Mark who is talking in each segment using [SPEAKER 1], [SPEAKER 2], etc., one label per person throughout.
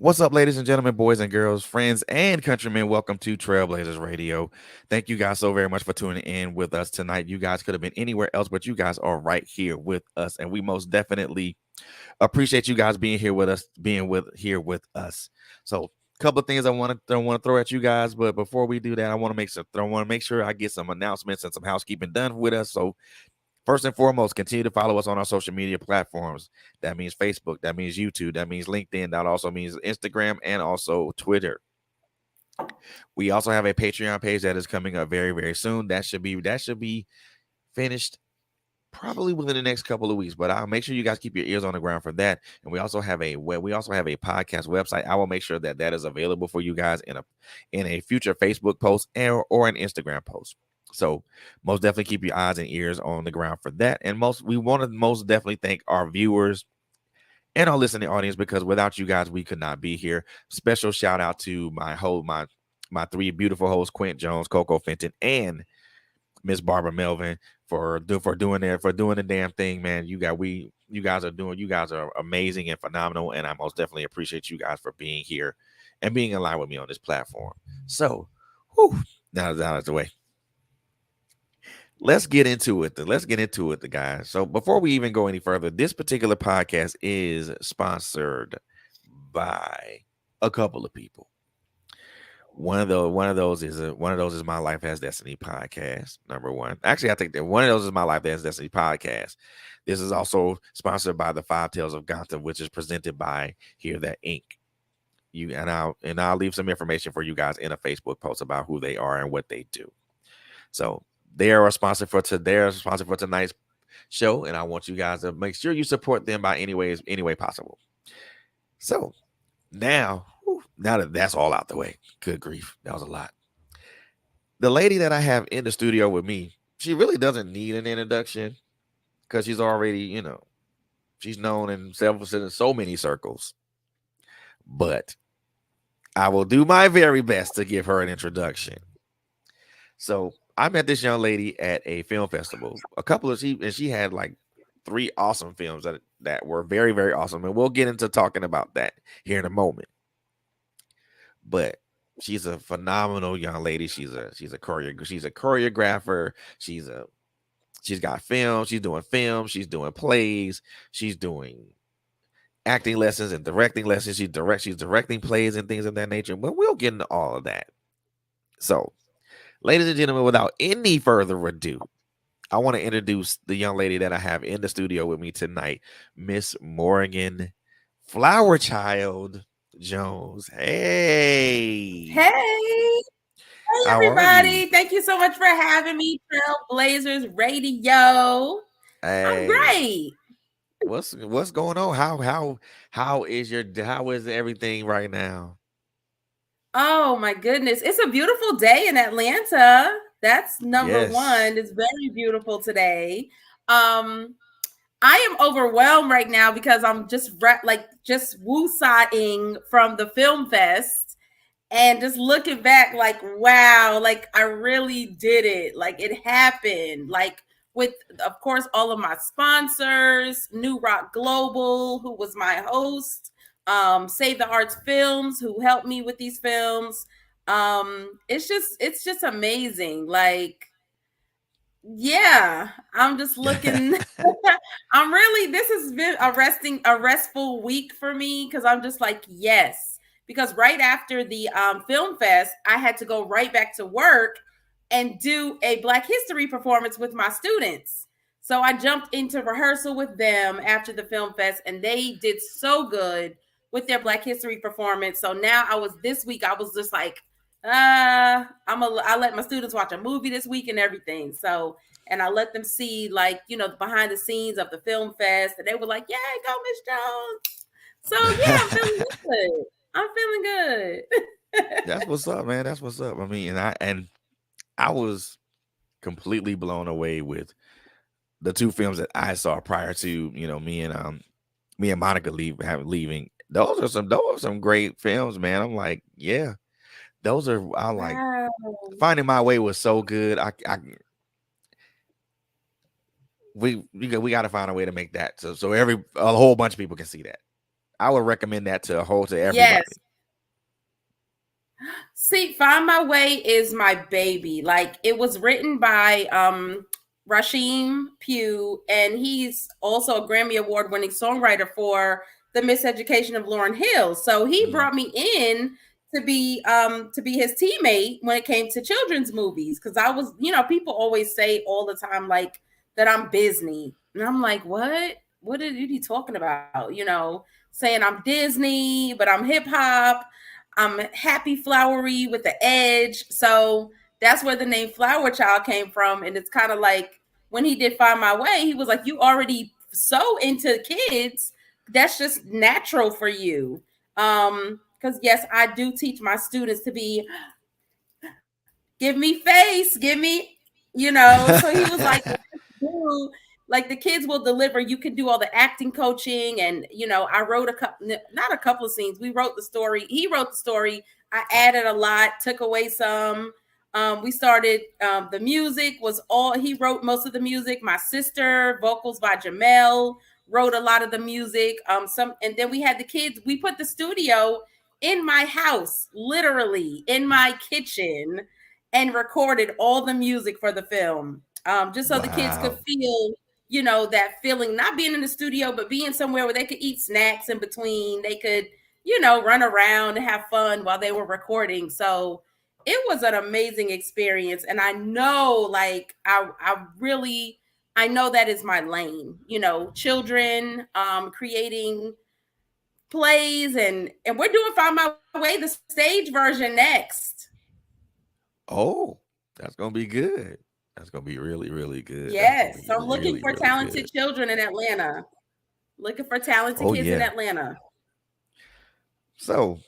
[SPEAKER 1] What's up, ladies and gentlemen, boys and girls, friends and countrymen? Welcome to TrailBlazerz Radio. Thank you guys so very much for tuning in with us tonight. You guys could have been anywhere else, but you guys are right here with us, and we most definitely appreciate you guys being here with us, here with us. So, a couple of things I want to throw at you guys, but before we do that, I want to make sure I get some announcements and some housekeeping done with us. So, first and foremost, continue to follow us on our social media platforms. That means Facebook, that means YouTube, that means LinkedIn, that also means Instagram and also Twitter. We also have a Patreon page that is coming up very, very soon. That should be finished probably within the next couple of weeks, but I'll make sure you guys keep your ears on the ground for that. And we also have a podcast website. I will make sure that that is available for you guys in a future Facebook post or an Instagram post. So most definitely keep your eyes and ears on the ground for that. And we want to most definitely thank our viewers and our listening audience, because without you guys, we could not be here. Special shout out to my three beautiful hosts, Quint Jones, Coco Fenton, and Miss Barbara Melvin doing the damn thing, man. You guys are amazing and phenomenal, and I most definitely appreciate you guys for being here and being in line with me on this platform. So, now that's out of the way. Let's get into it. Guys. So before we even go any further, this particular podcast is sponsored by a couple of people. One of those is My Life Has Destiny podcast. Number one. Actually, I think that one of those is My Life Has Destiny podcast. This is also sponsored by the Five Tales of Gotham, which is presented by Hear That Inc. I'll leave some information for you guys in a Facebook post about who they are and what they do. So they are a sponsor for tonight's show, and I want you guys to make sure you support them by any way possible. So now that that's all out the way, good grief, that was a lot. The lady that I have in the studio with me, she really doesn't need an introduction because she's already, she's known in so many circles. But I will do my very best to give her an introduction. So I met this young lady at a film festival. She had like 3 awesome films that were very, very awesome, and we'll get into talking about that here in a moment. But she's a phenomenal young lady. She's a choreographer. She's got film. She's doing film. She's doing plays. She's doing acting lessons and directing lessons. She's directing plays and things of that nature. But we'll get into all of that. So, ladies and gentlemen, without any further ado, I want to introduce the young lady that I have in the studio with me tonight, Miss Morgan FlowerChild Jones. Hey.
[SPEAKER 2] Hey,
[SPEAKER 1] How are you?
[SPEAKER 2] everybody. Thank you so much for having me, TrailBlazerz Radio. I'm
[SPEAKER 1] Hey.
[SPEAKER 2] great.
[SPEAKER 1] What's going on? How is everything right now?
[SPEAKER 2] Oh my goodness. It's a beautiful day in Atlanta. That's number
[SPEAKER 1] Yes.
[SPEAKER 2] one. It's very beautiful today. Um, I am overwhelmed right now because I'm just woo-siding from the film fest and just looking back like, wow, like I really did it. Like it happened. Like with, of course, all of my sponsors, New Rock Global, who was my host, Save the Arts Films, who helped me with these films. It's just amazing. Like, yeah, I'm just looking. This has been a restful week for me because I'm just like, yes. Because right after the film fest, I had to go right back to work and do a Black History performance with my students. So I jumped into rehearsal with them after the film fest, and they did so good with their Black History performance. So now this week, I was just like, I let my students watch a movie this week and everything. So, and I let them see behind the scenes of the film fest, and they were like, "Yay, go Miss Jones!" So yeah, I'm feeling good. I'm feeling good.
[SPEAKER 1] That's what's up, man. That's what's up. I mean, I was completely blown away with the 2 films that I saw prior to, me and Monica leaving. Those are some great films, man. I'm like, yeah. I like
[SPEAKER 2] Wow.
[SPEAKER 1] Finding My Way was so good. We got to find a way to make that so a whole bunch of people can see that. I would recommend that to
[SPEAKER 2] Yes.
[SPEAKER 1] everybody.
[SPEAKER 2] See, Find My Way is my baby. Like it was written by Rashim Pugh, and he's also a Grammy Award winning songwriter for The Miseducation of Lauryn Hill. So he
[SPEAKER 1] Mhm.
[SPEAKER 2] brought me in to be his teammate when it came to children's movies. Cause I was, people always say all the time like that I'm Disney. And I'm like, what? What are you talking about? Saying I'm Disney, but I'm hip hop. I'm happy flowery with the edge. So that's where the name Flower Child came from. And it's kind of like when he did Find My Way, he was like, you already so into kids. That's just natural for you. Because yes, I do teach my students to be give me face, give me, So he was like, like the kids will deliver. You can do all the acting coaching, and I wrote a couple, not a couple of scenes. We wrote the story. He wrote the story. I added a lot, took away some. We started. The music was all he wrote. Most of the music. My sister, vocals by Jamel, wrote a lot of the music. And then we had the kids. We put the studio in my house, literally in my kitchen, and recorded all the music for the film, just so the kids could
[SPEAKER 1] Wow.
[SPEAKER 2] feel, that feeling, not being in the studio, but being somewhere where they could eat snacks in between. They could, run around and have fun while they were recording. So it was an amazing experience. And I know, like, I know that is my lane, children, creating plays, and we're doing Find My Way, the stage version next.
[SPEAKER 1] Oh, that's gonna be good. That's gonna be really, really good. That's gonna
[SPEAKER 2] Yes.
[SPEAKER 1] be
[SPEAKER 2] So I'm looking
[SPEAKER 1] really,
[SPEAKER 2] for
[SPEAKER 1] really
[SPEAKER 2] talented
[SPEAKER 1] good.
[SPEAKER 2] children in Atlanta. Looking for talented
[SPEAKER 1] Oh
[SPEAKER 2] kids in
[SPEAKER 1] yeah.
[SPEAKER 2] Atlanta.
[SPEAKER 1] So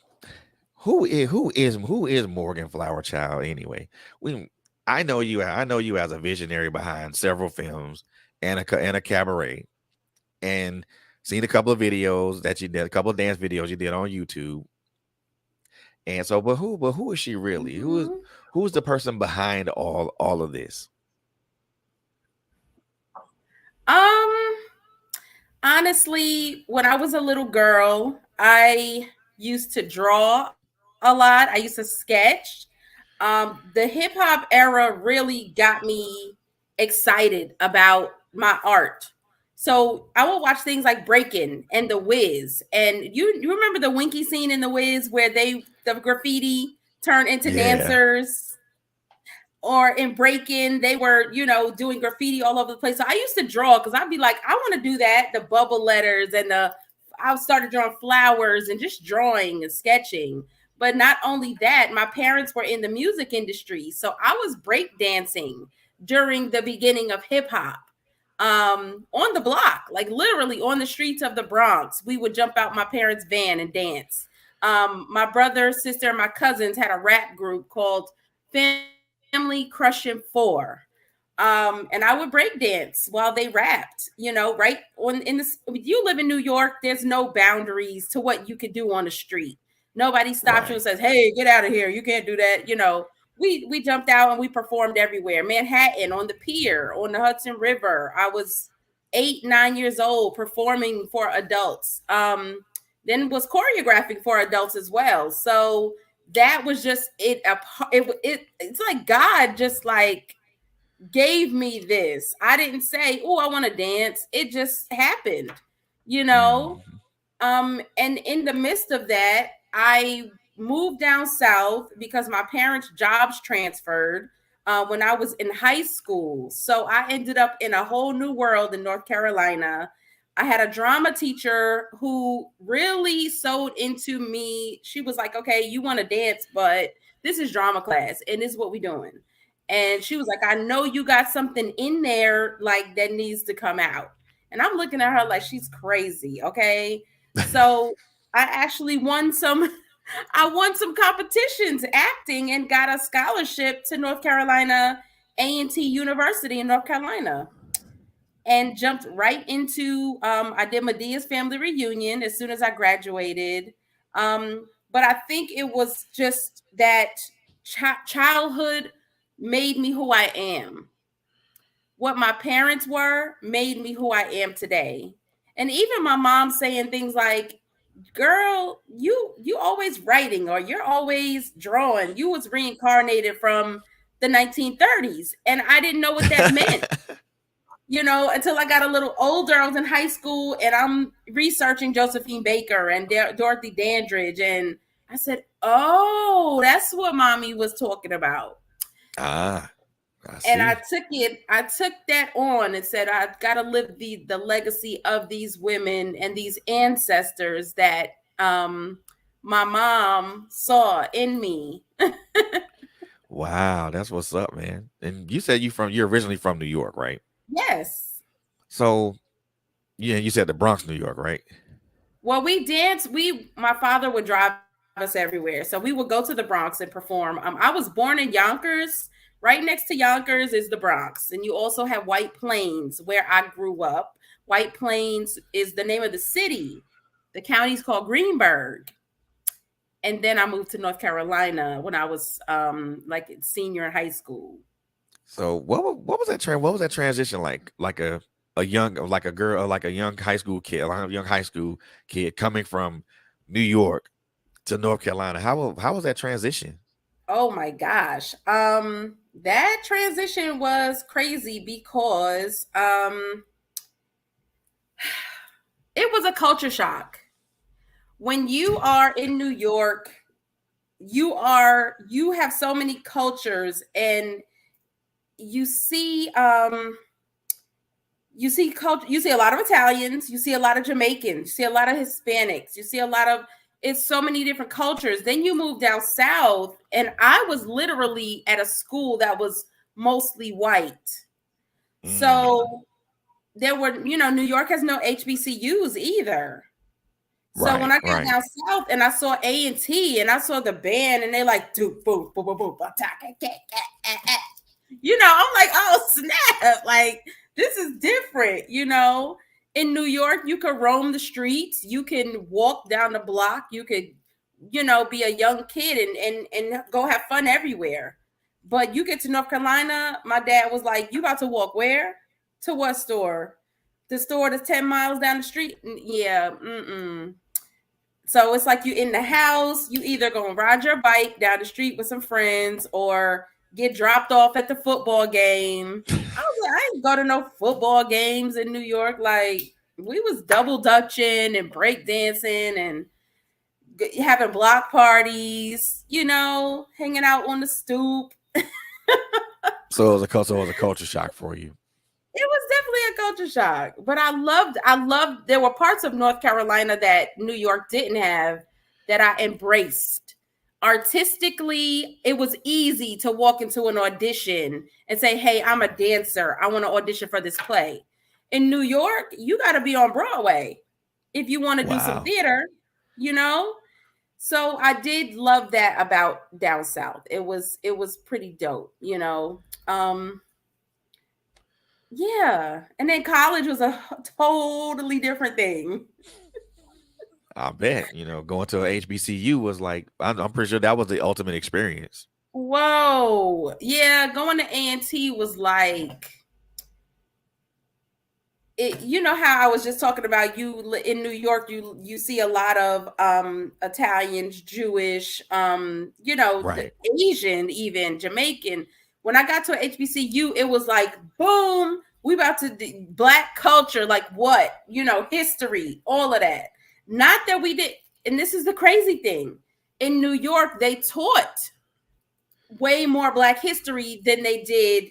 [SPEAKER 1] who is Morgan Flower Child anyway? We I know you as a visionary behind several films and and a cabaret, and seen a couple of videos that you did, a couple of dance videos you did on YouTube. And so, but who is she really?
[SPEAKER 2] Hmm.
[SPEAKER 1] Who's the person behind all of this?
[SPEAKER 2] Um, Honestly, when I was a little girl, I used to draw a lot. I used to sketch. The hip hop era really got me excited about my art. So I would watch things like Breakin' and The Wiz. And you remember the Winky scene in The Wiz where the graffiti turned into
[SPEAKER 1] Yeah.
[SPEAKER 2] dancers? Or in Breakin', they were, doing graffiti all over the place. So I used to draw because I'd be like, I want to do that. The bubble letters and I started drawing flowers and just drawing and sketching. But not only that, my parents were in the music industry. So I was breakdancing during the beginning of hip hop, on the block, like literally on the streets of the Bronx. We would jump out my parents' van and dance. My brother, sister, and my cousins had a rap group called Family Crushing 4. And I would break dance while they rapped, right on in this. You live in New York, there's no boundaries to what you could do on the street. Nobody stops you
[SPEAKER 1] Right.
[SPEAKER 2] and says, hey, get out of here, you can't do that. We jumped out and we performed everywhere. Manhattan, on the pier, on the Hudson River. I was 8, 9 years old performing for adults. Then was choreographing for adults as well. So that was just it's like God just like gave me this. I didn't say, oh, I want to dance. It just happened, you know?
[SPEAKER 1] Mhm.
[SPEAKER 2] And in the midst of that, I moved down south because my parents' jobs transferred when I was in high school. So I ended up in a whole new world in North Carolina. I had a drama teacher who really sewed into me. She was like, okay, you want to dance, but this is drama class and this is what we're doing. And she was like, I know you got something in there like that needs to come out. And I'm looking at her like she's crazy. Okay. So I actually won some I won some competitions acting and got a scholarship to North Carolina A&T University in North Carolina, and jumped right into I did Medea's family reunion as soon as I graduated. But I think it was just that childhood made me who I am. What my parents were made me who I am today. And even my mom saying things like, girl, you always writing or you're always drawing. You was reincarnated from the 1930s. And I didn't know what that meant, until I got a little older. I was in high school and I'm researching Josephine Baker and Dorothy Dandridge. And I said, oh, that's what mommy was talking about.
[SPEAKER 1] I
[SPEAKER 2] And
[SPEAKER 1] see.
[SPEAKER 2] I took that on and said, I've got to live the legacy of these women and these ancestors that my mom saw in me.
[SPEAKER 1] Wow, that's what's up, man. And you said you're originally from New York, right?
[SPEAKER 2] Yes.
[SPEAKER 1] So yeah, you said the Bronx, New York, right?
[SPEAKER 2] Well, we danced. My father would drive us everywhere. So we would go to the Bronx and perform. I was born in Yonkers. Right next to Yonkers is the Bronx. And you also have White Plains, where I grew up. White Plains is the name of the city. The county's called Greenburgh. And then I moved to North Carolina when I was like a senior in high school.
[SPEAKER 1] So what was that what was that transition like a young like a girl like a young high school kid, like a young high school kid coming from New York to North Carolina? How was that transition?
[SPEAKER 2] Oh my gosh. That transition was crazy because it was a culture shock. When you are in New York, you have so many cultures, and you see culture. You see a lot of Italians, you see a lot of Jamaicans, you see a lot of Hispanics, you see a lot of, it's so many different cultures. Then you move down south, and I was literally at a school that was mostly white.
[SPEAKER 1] Mm,
[SPEAKER 2] So there were, New York has no HBCUs either. So when
[SPEAKER 1] right,
[SPEAKER 2] I got
[SPEAKER 1] right.
[SPEAKER 2] down south and I saw A&T and I saw the band and they like do boom boom boom boom I'm like, oh snap, like this is different. In New York you could roam the streets, you can walk down the block, you could be a young kid and go have fun everywhere. But you get to North Carolina, my dad was like, you about to walk where? To what store? The store that's 10 miles down the street? Yeah, mm-mm. So it's like you in the house, you either gonna ride your bike down the street with some friends or get dropped off at the football game. I was like, I ain't go to no football games in New York. Like we was double dutching and break dancing and having block parties, hanging out on the stoop.
[SPEAKER 1] So it was a culture shock for you.
[SPEAKER 2] It was definitely a culture shock, but I loved there were parts of North Carolina that New York didn't have that I embraced. Artistically, it was easy to walk into an audition and say, "Hey, I'm a dancer. I want to audition for this play." In New York, you got to be on Broadway if you want to do some
[SPEAKER 1] Wow.
[SPEAKER 2] theater, you know? So I did love that about down south. It was pretty dope. Yeah. And then college was a totally different thing.
[SPEAKER 1] I bet, going to a HBCU was like I'm pretty sure that was the ultimate experience.
[SPEAKER 2] Whoa. Yeah, going to A&T was like it. You know how I was just talking about, you in New York, you see a lot of Italians, Jewish, the
[SPEAKER 1] Right.
[SPEAKER 2] Asian, even Jamaican. When I got to HBCU, it was like boom, we about to black culture, like what? History, all of that. Not that we did, and this is the crazy thing. In New York, they taught way more black history than they did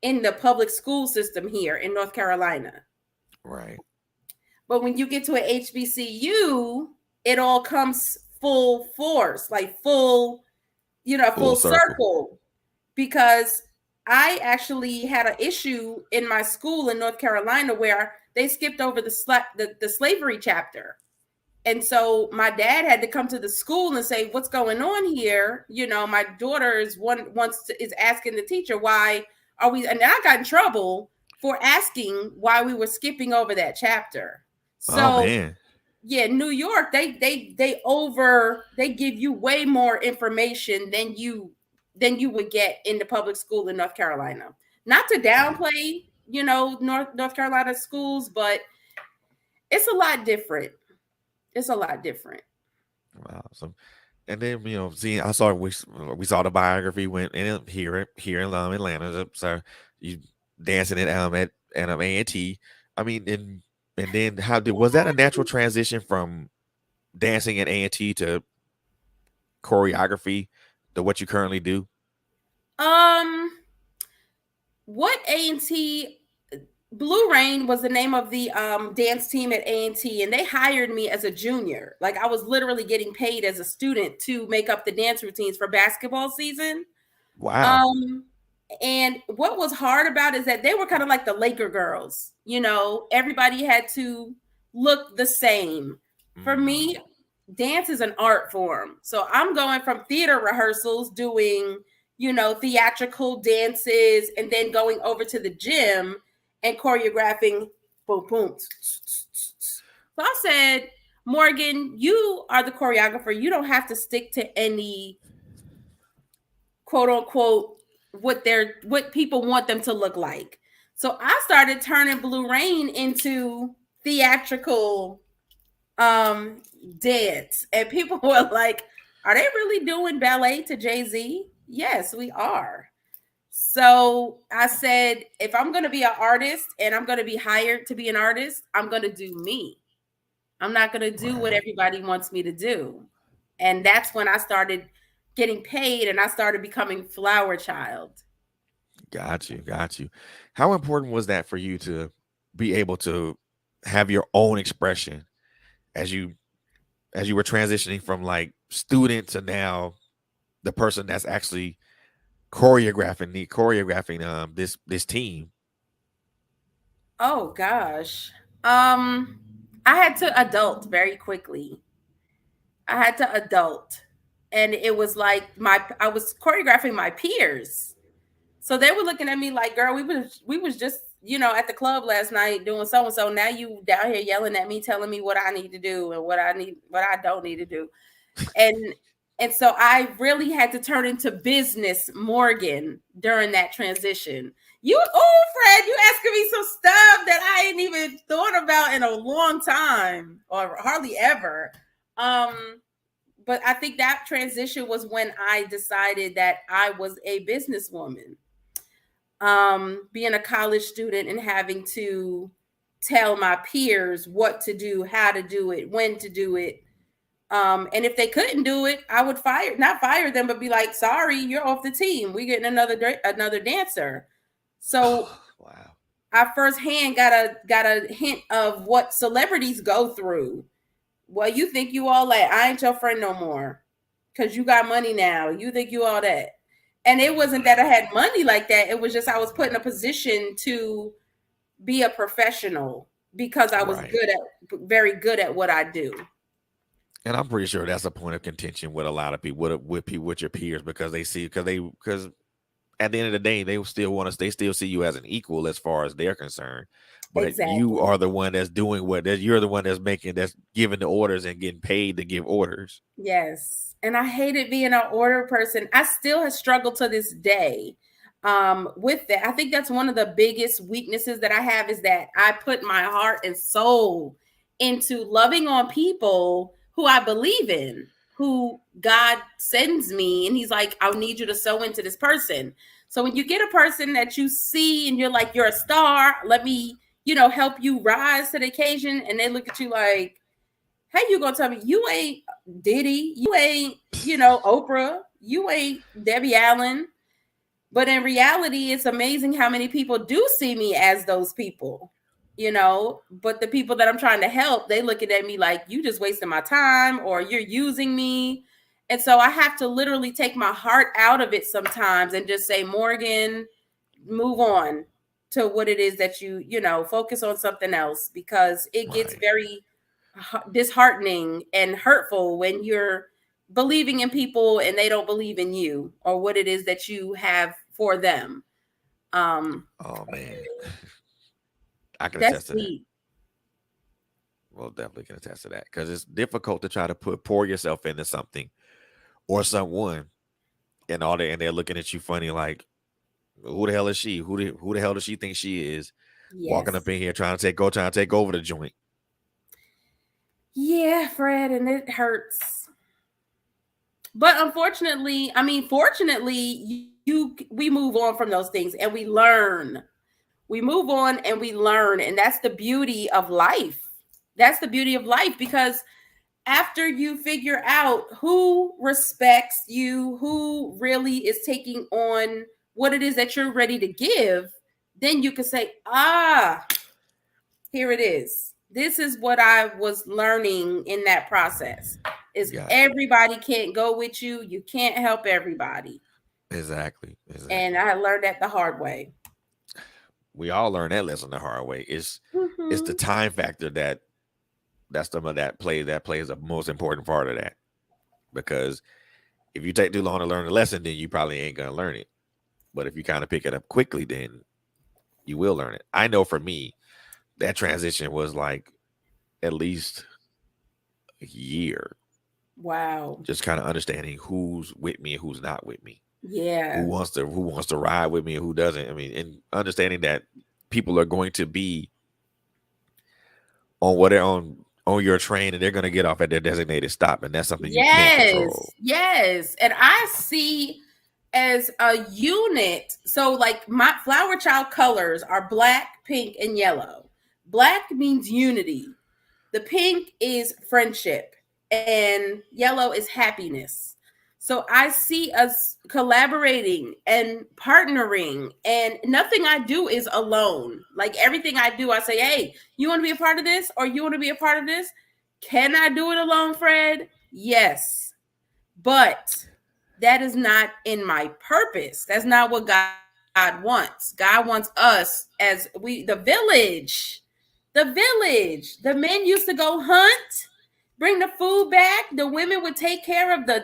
[SPEAKER 2] in the public school system here in North Carolina.
[SPEAKER 1] Right.
[SPEAKER 2] But when you get to an HBCU, it all comes full force, like
[SPEAKER 1] Full
[SPEAKER 2] full
[SPEAKER 1] circle.
[SPEAKER 2] circle. Because I actually had an issue in my school in North Carolina where they skipped over the slavery chapter. And so my dad had to come to the school and say, "What's going on here? My daughter is asking the teacher, why are we?" And I got in trouble for asking why we were skipping over that chapter.
[SPEAKER 1] Oh
[SPEAKER 2] So
[SPEAKER 1] man.
[SPEAKER 2] yeah, New York, they give you way more information than you would get in the public school in North Carolina. Not to downplay, North Carolina schools, but it's a lot different. It's a lot different.
[SPEAKER 1] Wow. So, and then see, I saw we saw the biography went in here in Atlanta. So you dancing at A&T. I mean, and then how did was that a natural transition from dancing at A&T to choreography to what you currently do?
[SPEAKER 2] Um, what A&T Blue Rain was the name of the dance team at A&T, and they hired me as a junior. Like I was literally getting paid as a student to make up the dance routines for basketball season.
[SPEAKER 1] Wow.
[SPEAKER 2] Um, and what was hard about it is that they were kind of like the Laker girls. Everybody had to look the same. For me, dance is an art form. So I'm going from theater rehearsals doing, theatrical dances and then going over to the gym and choreographing boom boom. So I said, Morgan, you are the choreographer. You don't have to stick to any quote unquote what people want them to look like. So I started turning Blue Rain into theatrical dance, and people were like, are they really doing ballet to Jay-Z? Yes, we are. So I said, if I'm going to be an artist and I'm going to be hired to be an artist, I'm going to do me. I'm not going to do what
[SPEAKER 1] Right.
[SPEAKER 2] everybody wants me to do. And that's when I started getting paid and I started becoming Flower Child.
[SPEAKER 1] Got you. Got you. How important was that for you to be able to have your own expression as you were transitioning from like student to now the person that's actually choreographing this team?
[SPEAKER 2] Oh gosh. Um I had to adult very quickly. I had to adult. And it was like I was choreographing my peers. So they were looking at me like, girl, we was just, at the club last night doing so and so. Now you down here yelling at me, telling me what I need to do and what I don't need to do. And so I really had to turn into business Morgan during that transition. Fred, you asking me some stuff that I ain't even thought about in a long time or hardly ever. But I think that transition was when I decided that I was a businesswoman. Being a college student and having to tell my peers what to do, how to do it, when to do it. And if they couldn't do it, I would not fire them, but be like, sorry, you're off the team. We getting another dancer. So
[SPEAKER 1] Wow.
[SPEAKER 2] I firsthand got a hint of what celebrities go through. Well, you think you all that. I ain't your friend no more. Cause you got money now. You think you all that. And it wasn't that I had money like that. It was just I was put in a position to be a professional because I was
[SPEAKER 1] Right.
[SPEAKER 2] very good at what I do.
[SPEAKER 1] And I'm pretty sure that's a point of contention with a lot of people, with your peers, because because at the end of the day, they still see you as an equal as far as they're concerned. But you
[SPEAKER 2] Exactly.
[SPEAKER 1] are the one that's doing you're the one that's giving the orders and getting paid to give orders.
[SPEAKER 2] Yes. And I hated being an order person. I still have struggled to this day with that. I think that's one of the biggest weaknesses that I have is that I put my heart and soul into loving on people who I believe in, who God sends me. And he's like, I need you to sow into this person. So when you get a person that you see and you're like, you're a star, let me, help you rise to the occasion. And they look at you like, how you gonna tell me you ain't Diddy, you ain't, Oprah, you ain't Debbie Allen? But in reality, it's amazing how many people do see me as those people, But the people that I'm trying to help, they looking at me like you just wasting my time or you're using me. And so I have to literally take my heart out of it sometimes and just say, Morgan, move on to what it is that focus on something else because it gets
[SPEAKER 1] Right.
[SPEAKER 2] very disheartening and hurtful when you're believing in people and they don't believe in you or what it is that you have for them.
[SPEAKER 1] Oh man, I can
[SPEAKER 2] That's
[SPEAKER 1] attest to that.
[SPEAKER 2] deep.
[SPEAKER 1] Well, definitely can attest to that because it's difficult to try to pour yourself into something or someone, and they're looking at you funny like, who the hell is she? Who the hell does she think she is? Walking up
[SPEAKER 2] Yes.
[SPEAKER 1] in here trying to take over the joint.
[SPEAKER 2] Yeah, Fred, and it hurts. But unfortunately, I mean, fortunately, we move on from those things and we learn. We move on and we learn, and that's the beauty of life. That's the beauty of life, because after you figure out who respects you, who really is taking on what it is that you're ready to give, then you can say, ah, here it is. This is what I was learning in that process. Is
[SPEAKER 1] Gotcha.
[SPEAKER 2] everybody can't go with you. You can't help everybody.
[SPEAKER 1] Exactly.
[SPEAKER 2] And
[SPEAKER 1] Exactly.
[SPEAKER 2] I learned that the hard way.
[SPEAKER 1] We all learn that lesson the hard way. It's the
[SPEAKER 2] Mm-hmm.
[SPEAKER 1] time factor that's some of that plays the most important part of that. Because if you take too long to learn the lesson, then you probably ain't gonna learn it. But if you kind of pick it up quickly, then you will learn it. I know for me, that transition was like at least a year,
[SPEAKER 2] Wow.
[SPEAKER 1] just kind of understanding who's with me and who's not with me,
[SPEAKER 2] Yeah.
[SPEAKER 1] who wants to ride with me and who doesn't. I mean, and understanding that people are going to be on what they're on your train and they're going to get off at their designated stop, and that's something you can't
[SPEAKER 2] Yes.
[SPEAKER 1] control.
[SPEAKER 2] Yes. And I see as a unit. So, like, my flower child colors are black, pink, and yellow. Black means unity. The pink is friendship, and yellow is happiness. So I see us collaborating and partnering, and nothing I do is alone. Like, everything I do, I say, hey, you want to be a part of this, or you want to be a part of this? Can I do it alone, Fred? Yes. But that is not in my purpose. That's not what God wants. God wants us as the village. The village. The men used to go hunt, bring the food back. The women would take care of the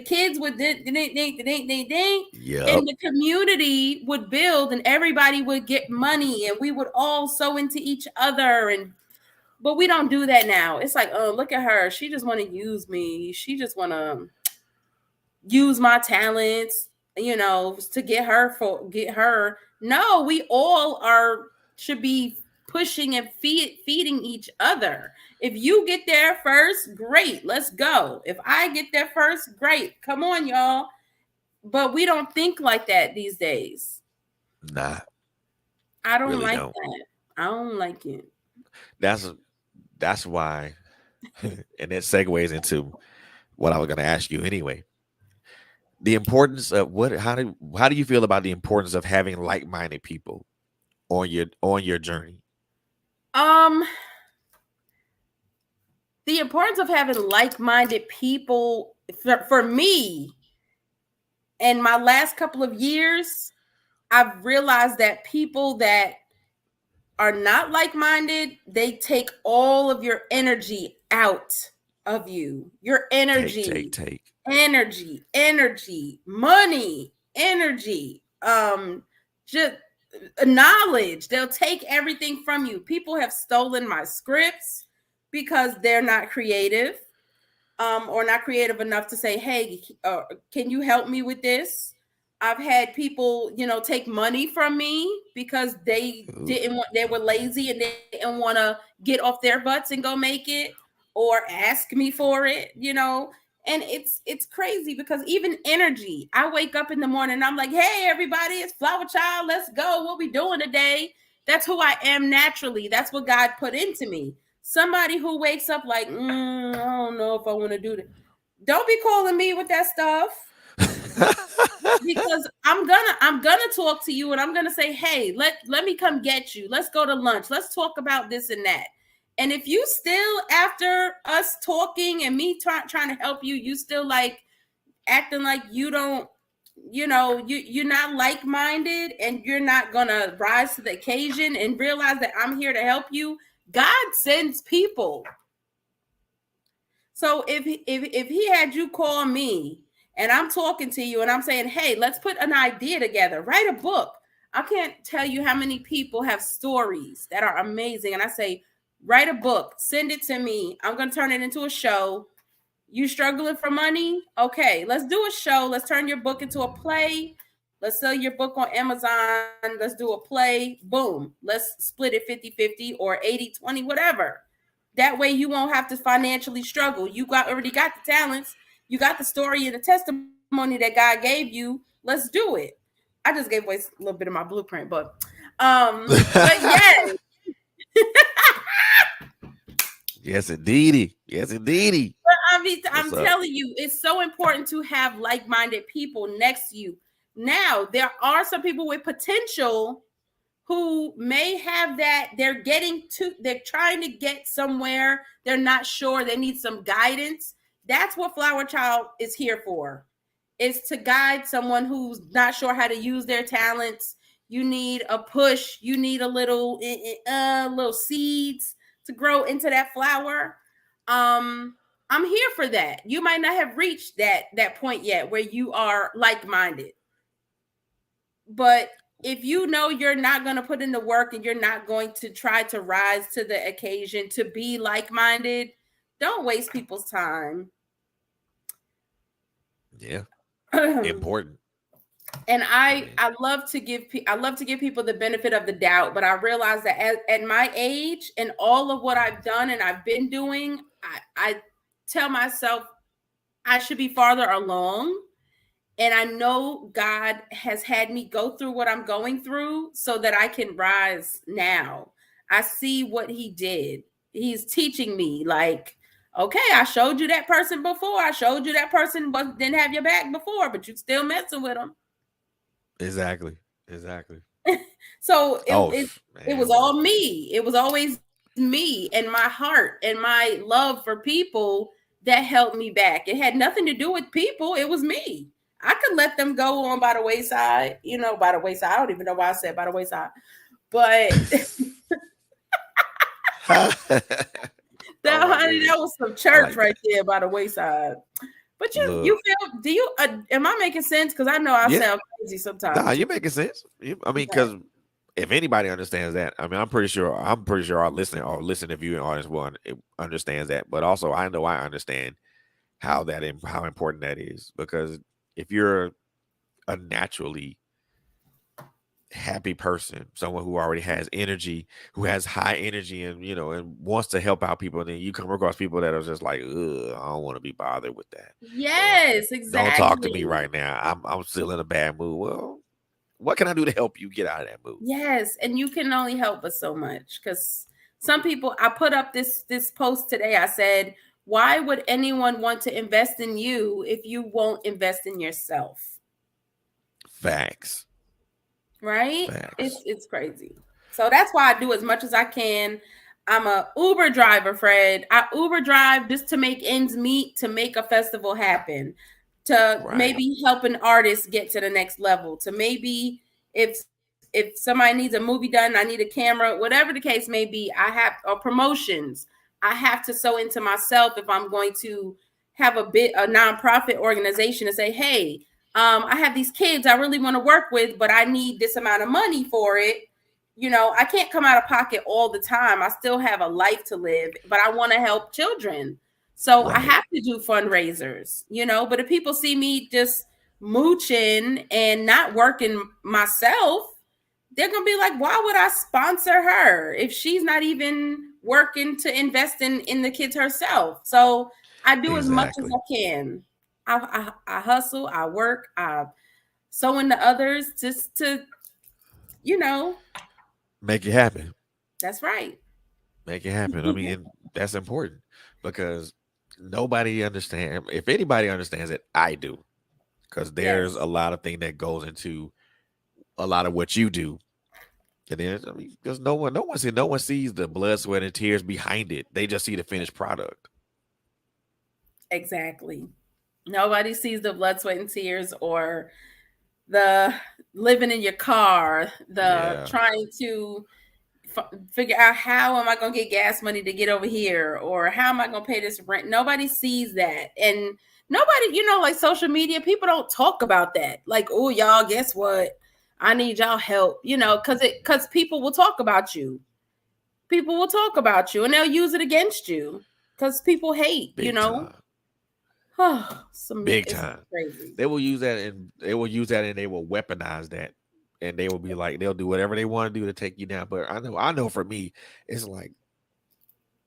[SPEAKER 2] kids would
[SPEAKER 1] Yep.
[SPEAKER 2] and the community would build, and everybody would get money, and we would all sew into each other. And but we don't do that now. It's like, oh, look at her. She just want to use me. She just want to use my talents, to get her. No, we all are should be pushing and feeding each other. If you get there first, great, let's go. If I get there first, great. Come on, y'all. But we don't think like that these days.
[SPEAKER 1] Nah,
[SPEAKER 2] I don't
[SPEAKER 1] really
[SPEAKER 2] like
[SPEAKER 1] don't.
[SPEAKER 2] that. I don't like it.
[SPEAKER 1] That's that's why, and it segues into what I was going to ask you anyway. The importance of how do you feel about the importance of having like-minded people on your journey?
[SPEAKER 2] Um, the importance of having like-minded people for me in my last couple of years, I've realized that people that are not like-minded, they take all of your energy out of you. Your
[SPEAKER 1] Take,
[SPEAKER 2] energy,
[SPEAKER 1] take, take.
[SPEAKER 2] money, energy, just knowledge. They'll take everything from you. People have stolen my scripts because they're not creative, or not creative enough to say, hey, can you help me with this? I've had people, take money from me because
[SPEAKER 1] Ooh,
[SPEAKER 2] they were lazy and they didn't want to get off their butts and go make it, or ask me for it. And it's crazy, because even energy, I wake up in the morning and I'm like, hey, everybody, it's Flower Child. Let's go. What we doing today? That's who I am naturally. That's what God put into me. Somebody who wakes up like, I don't know if I want to do that. Don't be calling me with that stuff, because I'm gonna talk to you and I'm gonna say, hey, let me come get you. Let's go to lunch. Let's talk about this and that. And if you still, after us talking and me trying to help you, you still like acting like you don't, you're not like-minded, and you're not gonna rise to the occasion and realize that I'm here to help you. God sends people. So if he had you call me and I'm talking to you and I'm saying, hey, let's put an idea together, write a book. I can't tell you how many people have stories that are amazing. And I say, write a book, send it to me. I'm going to turn it into a show. You struggling for money? Okay, let's do a show. Let's turn your book into a play. Let's sell your book on Amazon. Let's do a play. Boom. Let's split it 50-50 or 80-20, whatever. That way you won't have to financially struggle. You already got the talents, you got the story and the testimony that God gave you. Let's do it. I just gave away a little bit of my blueprint, but yes.
[SPEAKER 1] Yes, indeedy. Yes, indeedy.
[SPEAKER 2] I mean, I'm telling you, it's so important to have like-minded people next to you. Now, there are some people with potential who may have that. They're trying to get somewhere. They're not sure. They need some guidance. That's what Flower Child is here for. Is to guide someone who's not sure how to use their talents. You need a push. You need a little seeds to grow into that flower. I'm here for that. You might not have reached that point yet where you are like-minded. But if you know you're not going to put in the work and you're not going to try to rise to the occasion to be like-minded, don't waste people's time.
[SPEAKER 1] Yeah. Important.
[SPEAKER 2] And I love to give people the benefit of the doubt, but I realize that at my age and all of what I've done and I've been doing, I tell myself I should be farther along. And I know God has had me go through what I'm going through so that I can rise now. I see what he did. He's teaching me, like, okay, I showed you that person before. I showed you that person didn't have your back before, but you still messing with them.
[SPEAKER 1] Exactly.
[SPEAKER 2] So it was all me. It was always me and my heart and my love for people that held me back. It had nothing to do with people. It was me. I could let them go on by the wayside, by the wayside. I don't even know why I said by the wayside, but that was some church right there by the wayside. But you feel? Am I making sense? Because I know I sound crazy sometimes.
[SPEAKER 1] Nah, you're making sense. I mean, because if anybody understands that, I mean, I'm pretty sure our listening viewing audience will understands that. But also, I know I understand how important that is, because if you're a naturally happy person, someone who already has energy, who has high energy, and and wants to help out people, and then you come across people that are just like, ugh, I don't want to be bothered with that.
[SPEAKER 2] Yes, exactly.
[SPEAKER 1] Don't talk to me right now. I'm still in a bad mood. Well, what can I do to help you get out of that mood?
[SPEAKER 2] Yes, and you can only help us so much, because some people, I put up this post today. I said, why would anyone want to invest in you if you won't invest in yourself?
[SPEAKER 1] Facts.
[SPEAKER 2] Right? Facts. It's crazy. So that's why I do as much as I can. I'm a Uber driver, Fred. I Uber drive just to make ends meet, to make a festival happen, to maybe help an artist get to the next level, to maybe if somebody needs a movie done, I need a camera, whatever the case may be, or promotions. I have to sow into myself if I'm going to have a nonprofit organization to say, hey, I have these kids I really want to work with, but I need this amount of money for it. I can't come out of pocket all the time. I still have a life to live, but I want to help children. So I have to do fundraisers, but if people see me just mooching and not working myself, they're going to be like, why would I sponsor her if she's not even working to invest in the kids herself? So I do as much as I can. I hustle, I work, I sow into others just to,
[SPEAKER 1] make it happen.
[SPEAKER 2] That's right.
[SPEAKER 1] Make it happen. I mean, that's important, because nobody understands. If anybody understands it, I do, because there's a lot of thing that goes into a lot of what you do. And then, because no one sees the blood, sweat, and tears behind it. They just see the finished product.
[SPEAKER 2] Exactly. Nobody sees the blood, sweat, and tears, or the living in your car, the trying to figure out how am I going to get gas money to get over here, or how am I going to pay this rent. Nobody sees that. And nobody, like social media, people don't talk about that. Like, oh, y'all, guess what? I need y'all help, because people will talk about you. People will talk about you and they'll use it against you because people hate,
[SPEAKER 1] Big time. Big time.
[SPEAKER 2] Crazy.
[SPEAKER 1] They will use that and they will weaponize that, and they will be like, they'll do whatever they want to do to take you down. But I know for me, it's like,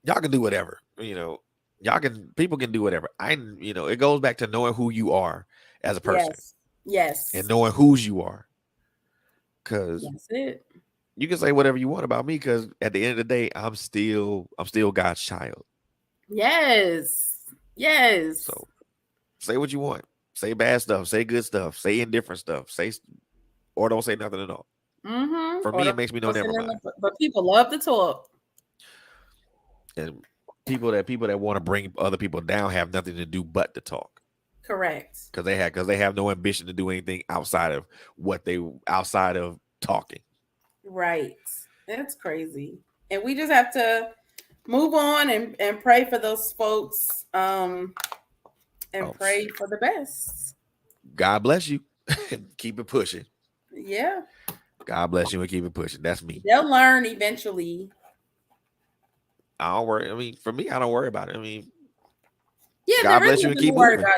[SPEAKER 1] y'all can do whatever. People can do whatever. It goes back to knowing who you are as a person
[SPEAKER 2] Yes. Yes.
[SPEAKER 1] and knowing whose you are. Because
[SPEAKER 2] That's it.
[SPEAKER 1] you can say whatever you want about me, because at the end of the day, I'm still God's child.
[SPEAKER 2] Yes. Yes.
[SPEAKER 1] So say what you want. Say bad stuff. Say good stuff. Say indifferent stuff. Or don't say nothing at all.
[SPEAKER 2] Mm-hmm.
[SPEAKER 1] For me, it makes me know never mind.
[SPEAKER 2] But people love to talk.
[SPEAKER 1] And people that want to bring other people down have nothing to do but to talk.
[SPEAKER 2] Correct.
[SPEAKER 1] Because they have no ambition to do anything outside of talking.
[SPEAKER 2] Right. That's crazy. And we just have to move on and pray for those folks. Pray for the best.
[SPEAKER 1] God bless you. Keep it pushing.
[SPEAKER 2] Yeah.
[SPEAKER 1] God bless you and keep it pushing. That's me.
[SPEAKER 2] They'll learn eventually.
[SPEAKER 1] I don't worry. I mean, for me, I don't worry about it. I mean,
[SPEAKER 2] yeah,
[SPEAKER 1] God bless you and keep
[SPEAKER 2] worry
[SPEAKER 1] moving.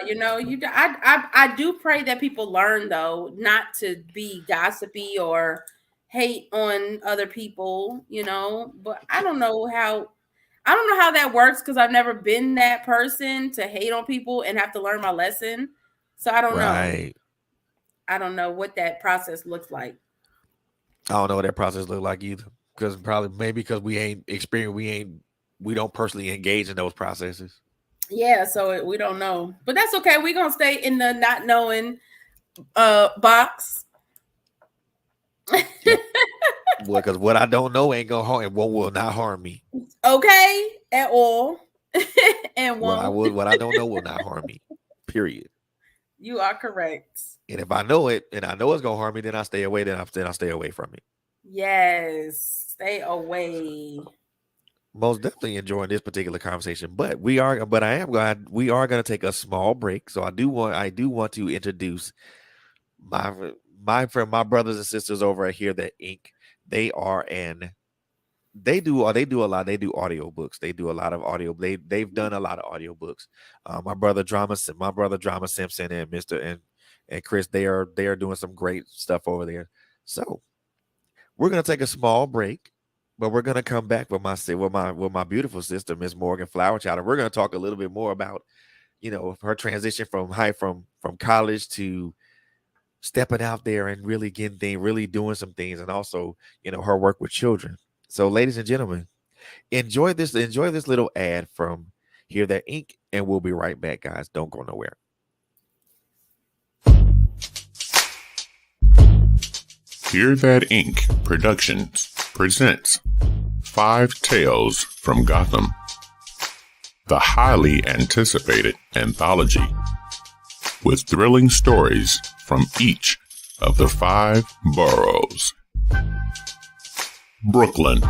[SPEAKER 2] About. I do pray that people learn, though, not to be gossipy or hate on other people. But I don't know how that works, because I've never been that person to hate on people and have to learn my lesson. So I don't know. I don't know what that process looks like.
[SPEAKER 1] I don't know what that process looks like either, because because we ain't experienced, we don't personally engage in those processes.
[SPEAKER 2] Yeah, so we don't know, but that's okay. We're gonna stay in the not knowing box.
[SPEAKER 1] Yep. Well, because what I don't know ain't gonna harm, will not harm me.
[SPEAKER 2] Okay, at all. And
[SPEAKER 1] what I don't know will not harm me. Period.
[SPEAKER 2] You are correct.
[SPEAKER 1] And if I know it and I know it's gonna harm me, then I stay away. Then I stay away from it.
[SPEAKER 2] Yes, stay away.
[SPEAKER 1] Most definitely enjoying this particular conversation, but we are gonna take a small break. So I do want to introduce my brothers and sisters over here that Inc. They do audiobooks. They do a lot of audio. They've done a lot of audiobooks. My brother Drama Simpson and Mr. and Chris, they are doing some great stuff over there. So we're gonna take a small break, but we're gonna come back with my beautiful sister, Miss Morgan FlowerChild, and we're gonna talk a little bit more about her transition from college to stepping out there and really really doing some things, and also her work with children. So, ladies and gentlemen, enjoy this little ad from Hear That Inc., and we'll be right back, guys. Don't go nowhere.
[SPEAKER 3] Hear That Inc. Productions presents 5 Tales from Gotham, the highly anticipated anthology, with thrilling stories from each of the 5 boroughs. Brooklyn.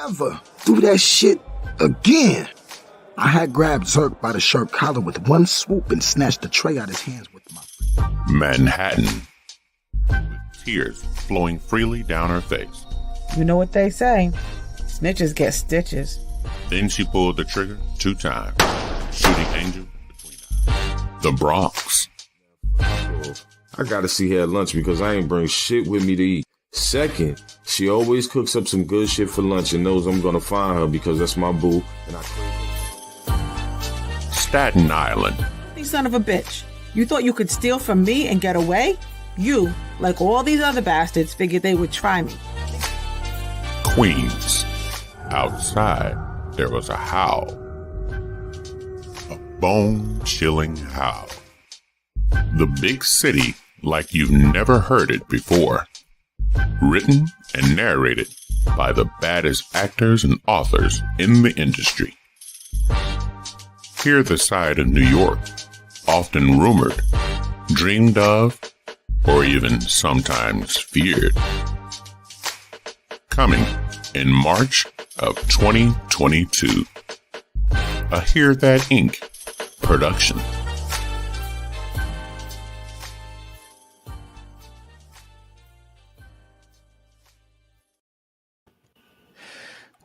[SPEAKER 4] Ever do that shit again? I had grabbed Zerk by the shirt collar with one swoop and snatched the tray out of his hands with my...
[SPEAKER 3] Manhattan. With tears flowing freely down her face.
[SPEAKER 5] You know what they say, snitches get stitches.
[SPEAKER 3] Then she pulled the trigger 2 times, shooting Angel between the eyes. The Bronx.
[SPEAKER 6] I gotta see her at lunch because I ain't bring shit with me to eat. Second, she always cooks up some good shit for lunch and knows I'm gonna find her because that's my boo. And
[SPEAKER 3] Staten Island.
[SPEAKER 5] You son of a bitch. You thought you could steal from me and get away? You, like all these other bastards, figured they would try me.
[SPEAKER 3] Queens. Outside, there was a howl. A bone-chilling howl. The big city like you've never heard it before. Written and narrated by the baddest actors and authors in the industry. Hear the side of New York, often rumored, dreamed of, or even sometimes feared. Coming in March of 2022. A Hear That Inc. production.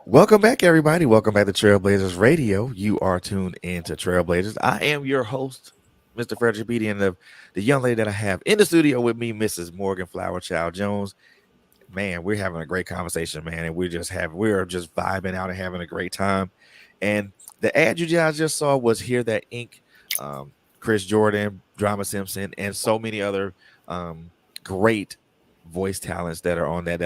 [SPEAKER 1] Welcome back, everybody. Welcome back to TrailBlazerz Radio. You are tuned into TrailBlazerz. I am your host, Mr. Frederick Beatty, and the young lady that I have in the studio with me, Mrs. Morgan FlowerChild Jones. Man, we're having a great conversation, man, and we're just vibing out and having a great time. And the ad you guys just saw was Hear That Ink, Chris Jordan, Drama Simpson, and so many other great voice talents that are on that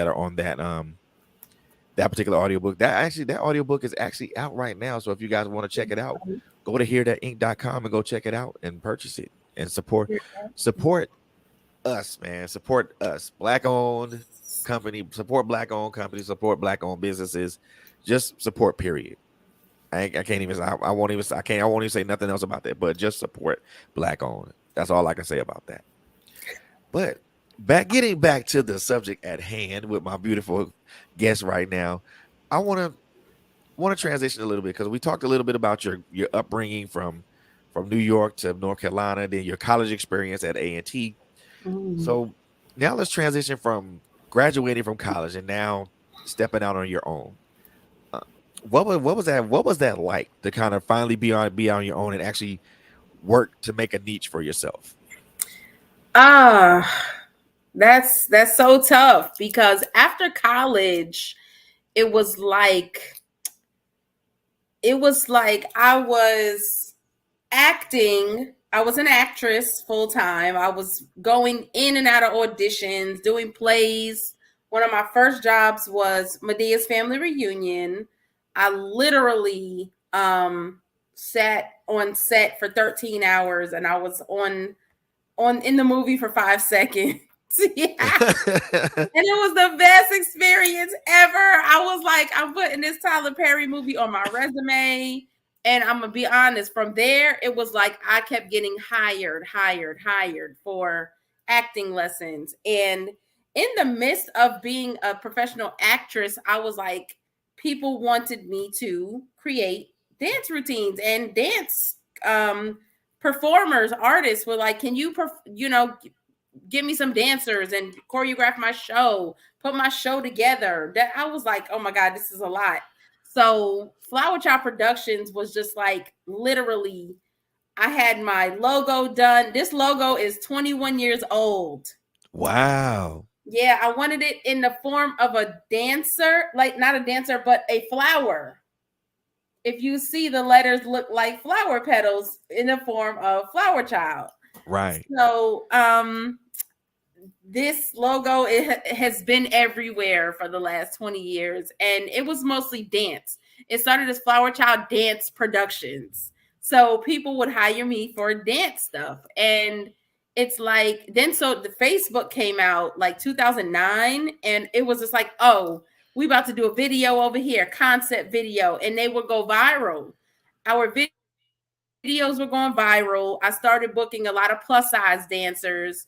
[SPEAKER 1] particular audiobook. That audiobook is actually out right now. So if you guys want to check it out, go to hearthatink.com and go check it out and purchase it and support us, man. Support us. Black owned company, support black owned companies, support black owned businesses. Just support, period. I can't even I won't even say nothing else about that, but just support black owned. That's all I can say about that. But getting back to the subject at hand with my beautiful guest right now, I want to transition a little bit because we talked a little bit about your upbringing from New York to North Carolina, then your college experience at A&T. So now let's transition from graduating from college and now stepping out on your own. What was that like to kind of finally be on your own and actually work to make a niche for yourself?
[SPEAKER 2] That's so tough because after college, it was like I was acting. I was an actress full time. I was going in and out of auditions, doing plays. One of my first jobs was Medea's Family Reunion. I literally sat on set for 13 hours and I was on in the movie for 5 seconds. Yeah. And it was the best experience ever. I was like, I'm putting this Tyler Perry movie on my resume. And I'm gonna be honest, from there, it was like I kept getting hired for acting lessons. And in the midst of being a professional actress, I was like, people wanted me to create dance routines and dance performers, artists were like, can you, give me some dancers and choreograph my show, put my show together. That I was like, oh my God, this is a lot. So FlowerChild Productions was just like, literally, I had my logo done. This logo is 21 years old.
[SPEAKER 1] Wow.
[SPEAKER 2] Yeah, I wanted it in the form of a dancer, like not a dancer, but a flower. If you see, the letters look like flower petals in the form of FlowerChild.
[SPEAKER 1] Right.
[SPEAKER 2] So this logo, it has been everywhere for the last 20 years, and it was mostly dance. It started as FlowerChild Dance Productions. So people would hire me for dance stuff. And it's like, then so the Facebook came out like 2009, and it was just like, oh, we about to do a video over here, concept video, and they would go viral. Our videos were going viral. I started booking a lot of plus size dancers.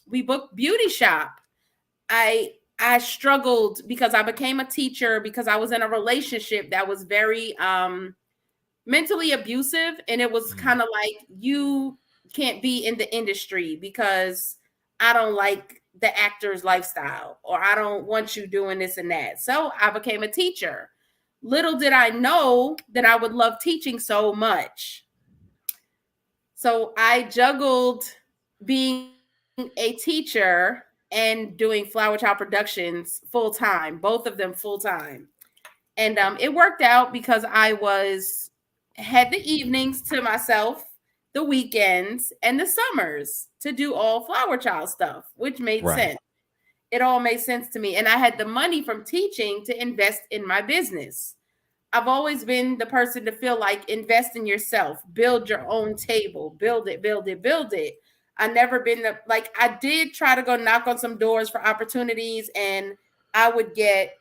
[SPEAKER 2] We booked Beauty Shop. I struggled because I became a teacher because I was in a relationship that was very mentally abusive, and it was kind of like, you can't be in the industry because I don't like the actor's lifestyle, or I don't want you doing this and that. So I became a teacher. Little did I know that I would love teaching so much. So I juggled being a teacher and doing FlowerChild Productions full time, both of them full time. And it worked out because I had the evenings to myself, the weekends, and the summers to do all FlowerChild stuff, which made sense. It all made sense to me. And I had the money from teaching to invest in my business. I've always been the person to feel like, invest in yourself, build your own table, build it. I never been I did try to go knock on some doors for opportunities, and I would get,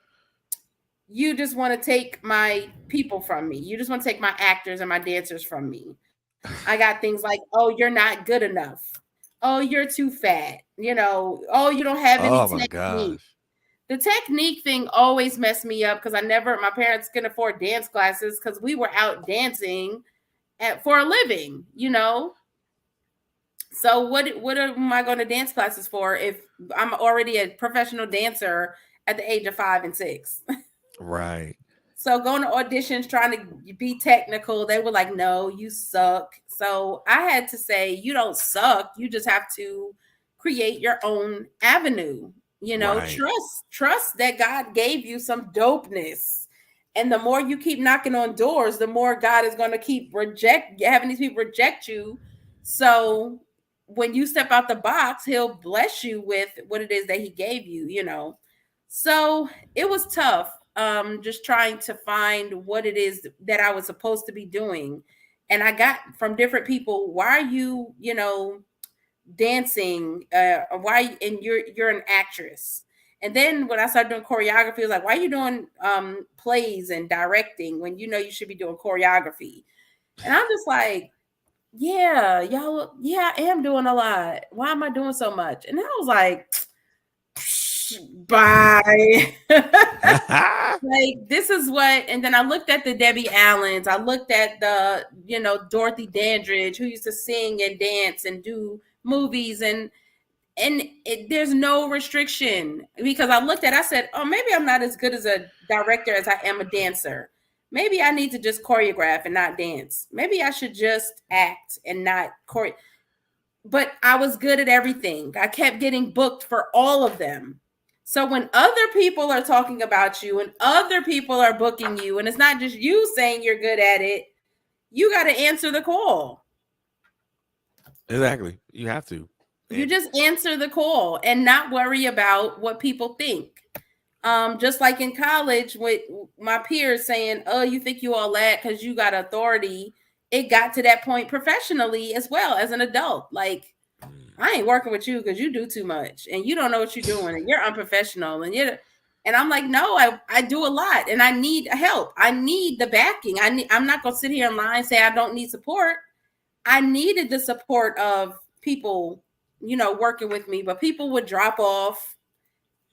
[SPEAKER 2] you just want to take my people from me. You just want to take my actors and my dancers from me. I got things like, oh, you're not good enough. Oh, you're too fat. Oh, you don't have any technique. Gosh. The technique thing always messed me up because my parents couldn't afford dance classes because we were out dancing for a living, So what am I going to dance classes for if I'm already a professional dancer at the age of 5 and 6?
[SPEAKER 1] Right.
[SPEAKER 2] So going to auditions, trying to be technical, they were like, no, you suck. So I had to say, you don't suck. You just have to create your own avenue. Trust that God gave you some dopeness And the more you keep knocking on doors, the more God is going to keep having these people reject you. So when you step out the box, he'll bless you with what it is that he gave you, you know. So it was tough, just trying to find what it is that I was supposed to be doing. And I got from different people, why are you, you know, dancing? Why? And you're an actress. And then when I started doing choreography, it was like, why are you doing plays and directing when you know you should be doing choreography? And I'm just like, yeah, y'all, yeah, I am doing a lot. Why am I doing so much? And I was like, bye. Like, this is what, and then I looked at the Debbie Allens, I looked at the, you know, Dorothy Dandridge, who used to sing and dance and do movies, and there's no restriction, because I looked at, I said, oh, maybe I'm not as good as a director as I am a dancer. Maybe I need to just choreograph and not dance. Maybe I should just act and not choreograph. But I was good at everything. I kept getting booked for all of them. So when other people are talking about you and other people are booking you, and it's not just you saying you're good at it, you got to answer the call.
[SPEAKER 1] Exactly. You have to.
[SPEAKER 2] You just answer the call and not worry about what people think. Just like in college with my peers saying, oh, you think you all that because you got authority. It got to that point professionally as well as an adult. Like, I ain't working with you because you do too much and you don't know what you're doing and you're unprofessional and I'm like, no, I do a lot and I need help. I need the backing. I'm not gonna sit here and lie and say I don't need support. I needed the support of people, you know, working with me, but people would drop off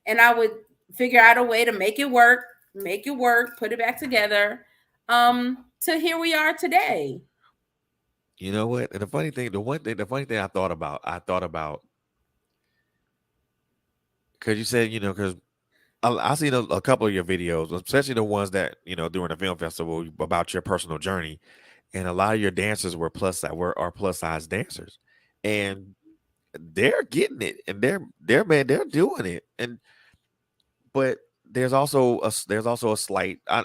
[SPEAKER 2] and I would figure out a way to make it work, put it back together. To here we are today.
[SPEAKER 1] You know what? And the funny thing I thought about, because you said, you know, because I seen a couple of your videos, especially the ones that, you know, during the film festival about your personal journey, and a lot of your dancers were plus size dancers, and they're getting it, and they're doing it, but there's also a slight. I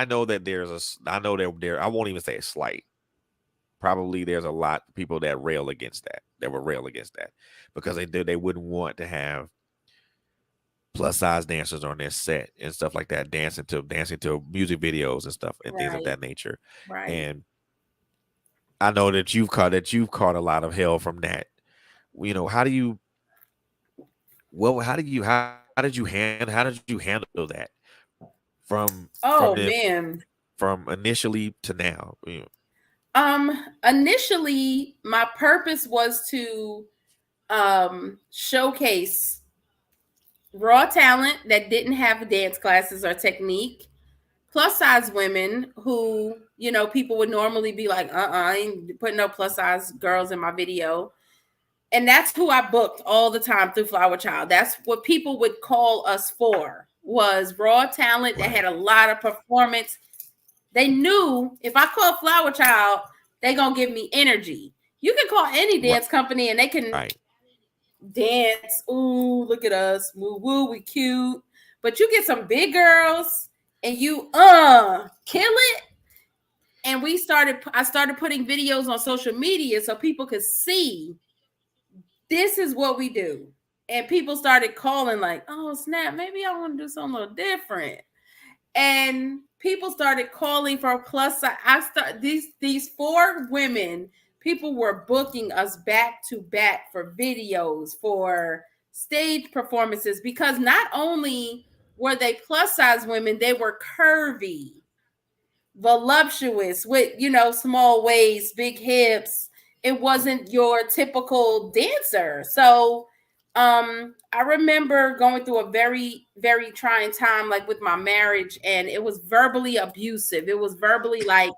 [SPEAKER 1] know that I won't even say a slight. Probably there's a lot of people that rail against that, because they wouldn't want to have plus size dancers on their set and stuff like that, dancing to music videos and stuff and things of that nature.
[SPEAKER 2] Right.
[SPEAKER 1] And I know that you've caught a lot of hell from that. You know, how did you handle that from initially to now? You know?
[SPEAKER 2] Initially my purpose was to showcase raw talent that didn't have dance classes or technique, plus size women who, you know, people would normally be like, I ain't putting no plus size girls in my video. And that's who I booked all the time through FlowerChild. That's what people would call us for, was raw talent that had a lot of performance. They knew if I call FlowerChild, they're going to give me energy. You can call any dance company and they can dance. Ooh, look at us. Woo woo, we cute. But you get some big girls and you kill it. And I started putting videos on social media so people could see this is what we do. And people started calling like, oh snap, maybe I want to do something a little different. And people started calling for a plus size. These 4 women, people were booking us back to back for videos, for stage performances, because not only were they plus size women, they were curvy, voluptuous, with, you know, small waist, big hips. It wasn't your typical dancer. So I remember going through a very, very trying time, like with my marriage, and it was verbally abusive. It was verbally like,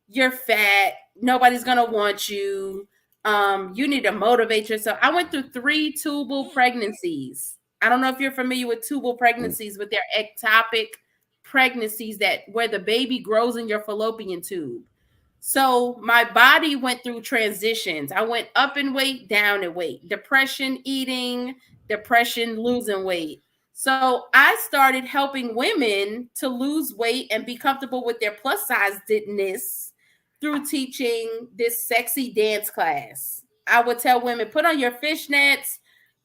[SPEAKER 2] you're fat, nobody's gonna want you. You need to motivate yourself. I went through 3 tubal pregnancies. I don't know if you're familiar with tubal pregnancies, but they're ectopic pregnancies where the baby grows in your fallopian tube. So my body went through transitions. I went up in weight, down in weight, depression, eating, depression, losing weight. So I started helping women to lose weight and be comfortable with their plus sizedness through teaching this sexy dance class. I would tell women, put on your fishnets.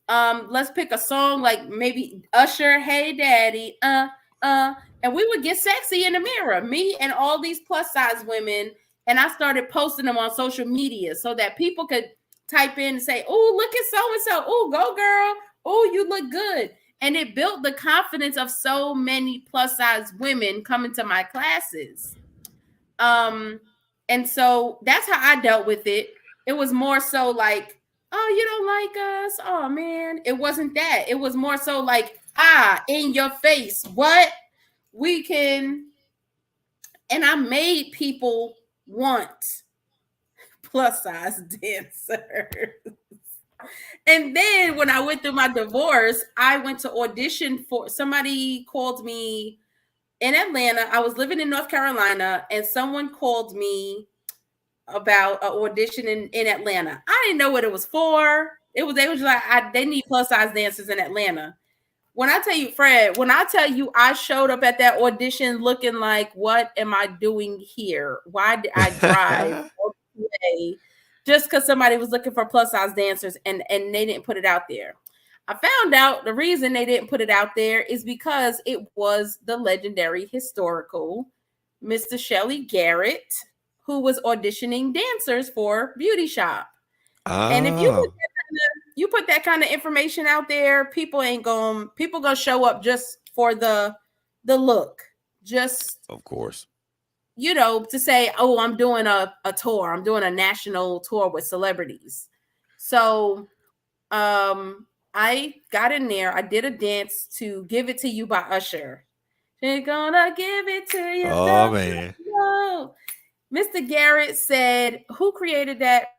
[SPEAKER 2] Let's pick a song like maybe Usher, Hey Daddy, and we would get sexy in the mirror, me and all these plus size women. And I started posting them on social media so that people could type in and say, oh, look at so-and-so. Oh, go girl. Oh, you look good. And it built the confidence of so many plus size women coming to my classes. And so that's how I dealt with it. It was more so like, oh, you don't like us? Oh man. It wasn't that. It was more so like, in your face. What? We can. And I made people want plus size dancers. And then when I went through my divorce, I went to audition for, somebody called me in Atlanta. I was living in North Carolina, and someone called me about an audition in Atlanta. I didn't know what it was for. They was like, they need plus size dancers in Atlanta. When I tell you, Fred, when I tell you I showed up at that audition looking like, what am I doing here? Why did I drive all the way just because somebody was looking for plus size dancers and they didn't put it out there? I found out the reason they didn't put it out there is because it was the legendary historical Mr. Shelly Garrett, who was auditioning dancers for Beauty Shop. And if you put that kind of information out there, people gonna show up just for the look, just
[SPEAKER 1] of course,
[SPEAKER 2] to say, oh, I'm doing a tour, I'm doing a national tour with celebrities. So I got in there, I did a dance to Give It to You by Usher. They're gonna give it to you.
[SPEAKER 1] Oh man.
[SPEAKER 2] Mr. Garrett said, who created that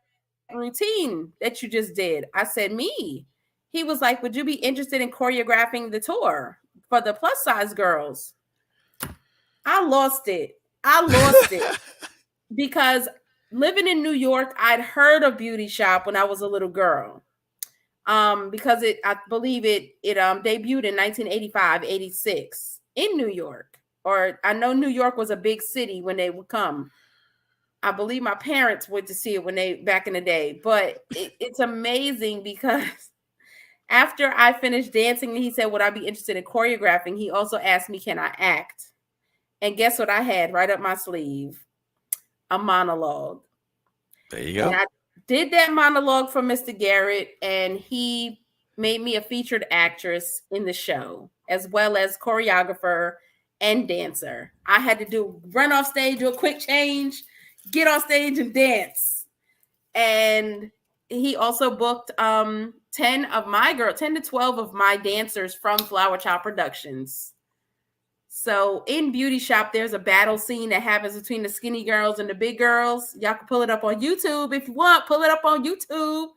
[SPEAKER 2] routine that you just did? I said, me. He was like, would you be interested in choreographing the tour for the plus size girls? I lost it because living in New York, I'd heard of Beauty Shop when I was a little girl. Because I believe it debuted in 1985, 86 in New York. Or I know New York was a big city when they would come. I believe my parents went to see it back in the day, but it's amazing because after I finished dancing, he said, would I be interested in choreographing? He also asked me, can I act? And guess what I had right up my sleeve? A monologue.
[SPEAKER 1] There you go.
[SPEAKER 2] And I did that monologue for Mr. Garrett, and he made me a featured actress in the show, as well as choreographer and dancer. I had to run off stage, do a quick change, get on stage and dance. And he also booked 10 to 12 of my dancers from FlowerChild Productions. So in Beauty Shop, there's a battle scene that happens between the skinny girls and the big girls. Y'all can pull it up on YouTube if you want. Pull it up on YouTube.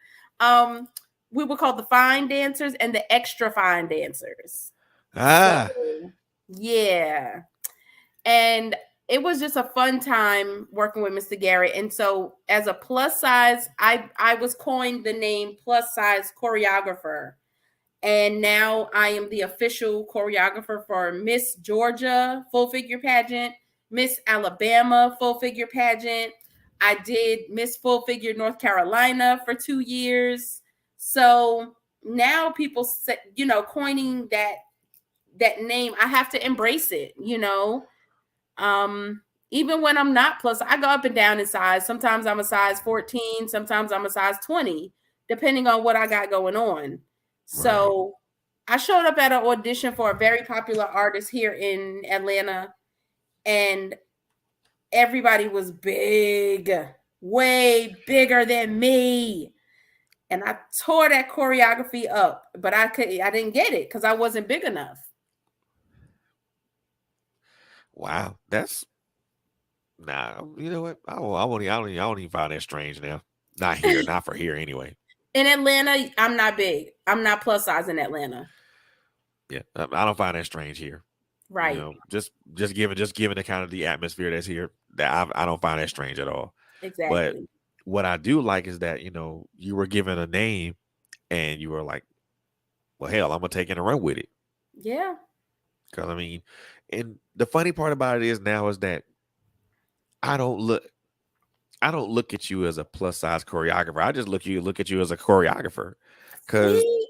[SPEAKER 2] We were called the fine dancers and the extra fine dancers. So, yeah. And it was just a fun time working with Mr. Garrett. And so as a plus size, I was coined the name plus size choreographer. And now I am the official choreographer for Miss Georgia full figure pageant, Miss Alabama full figure pageant. I did Miss Full Figure North Carolina for 2 years. So now people say, coining that name, I have to embrace it, even when I'm not plus, I go up and down in size. Sometimes I'm a size 14, sometimes I'm a size 20, depending on what I got going on. So I showed up at an audition for a very popular artist here in Atlanta, and everybody was big, way bigger than me. And I tore that choreography up, but I didn't get it because I wasn't big enough.
[SPEAKER 1] Wow, that's you know what? I don't even find that strange now. Not here, not for here anyway.
[SPEAKER 2] In Atlanta, I'm not big. I'm not plus size in Atlanta.
[SPEAKER 1] Yeah, I don't find that strange here.
[SPEAKER 2] Right.
[SPEAKER 1] Just given the kind of the atmosphere that's here, that I don't find that strange at all.
[SPEAKER 2] Exactly.
[SPEAKER 1] But what I do like is that you were given a name, and you were like, "Well, hell, I'm gonna take it and run with it."
[SPEAKER 2] Yeah.
[SPEAKER 1] Because I mean, and the funny part about it is now is that I don't look I don't look at you as a plus size choreographer. I just look at you as a choreographer, because
[SPEAKER 2] See,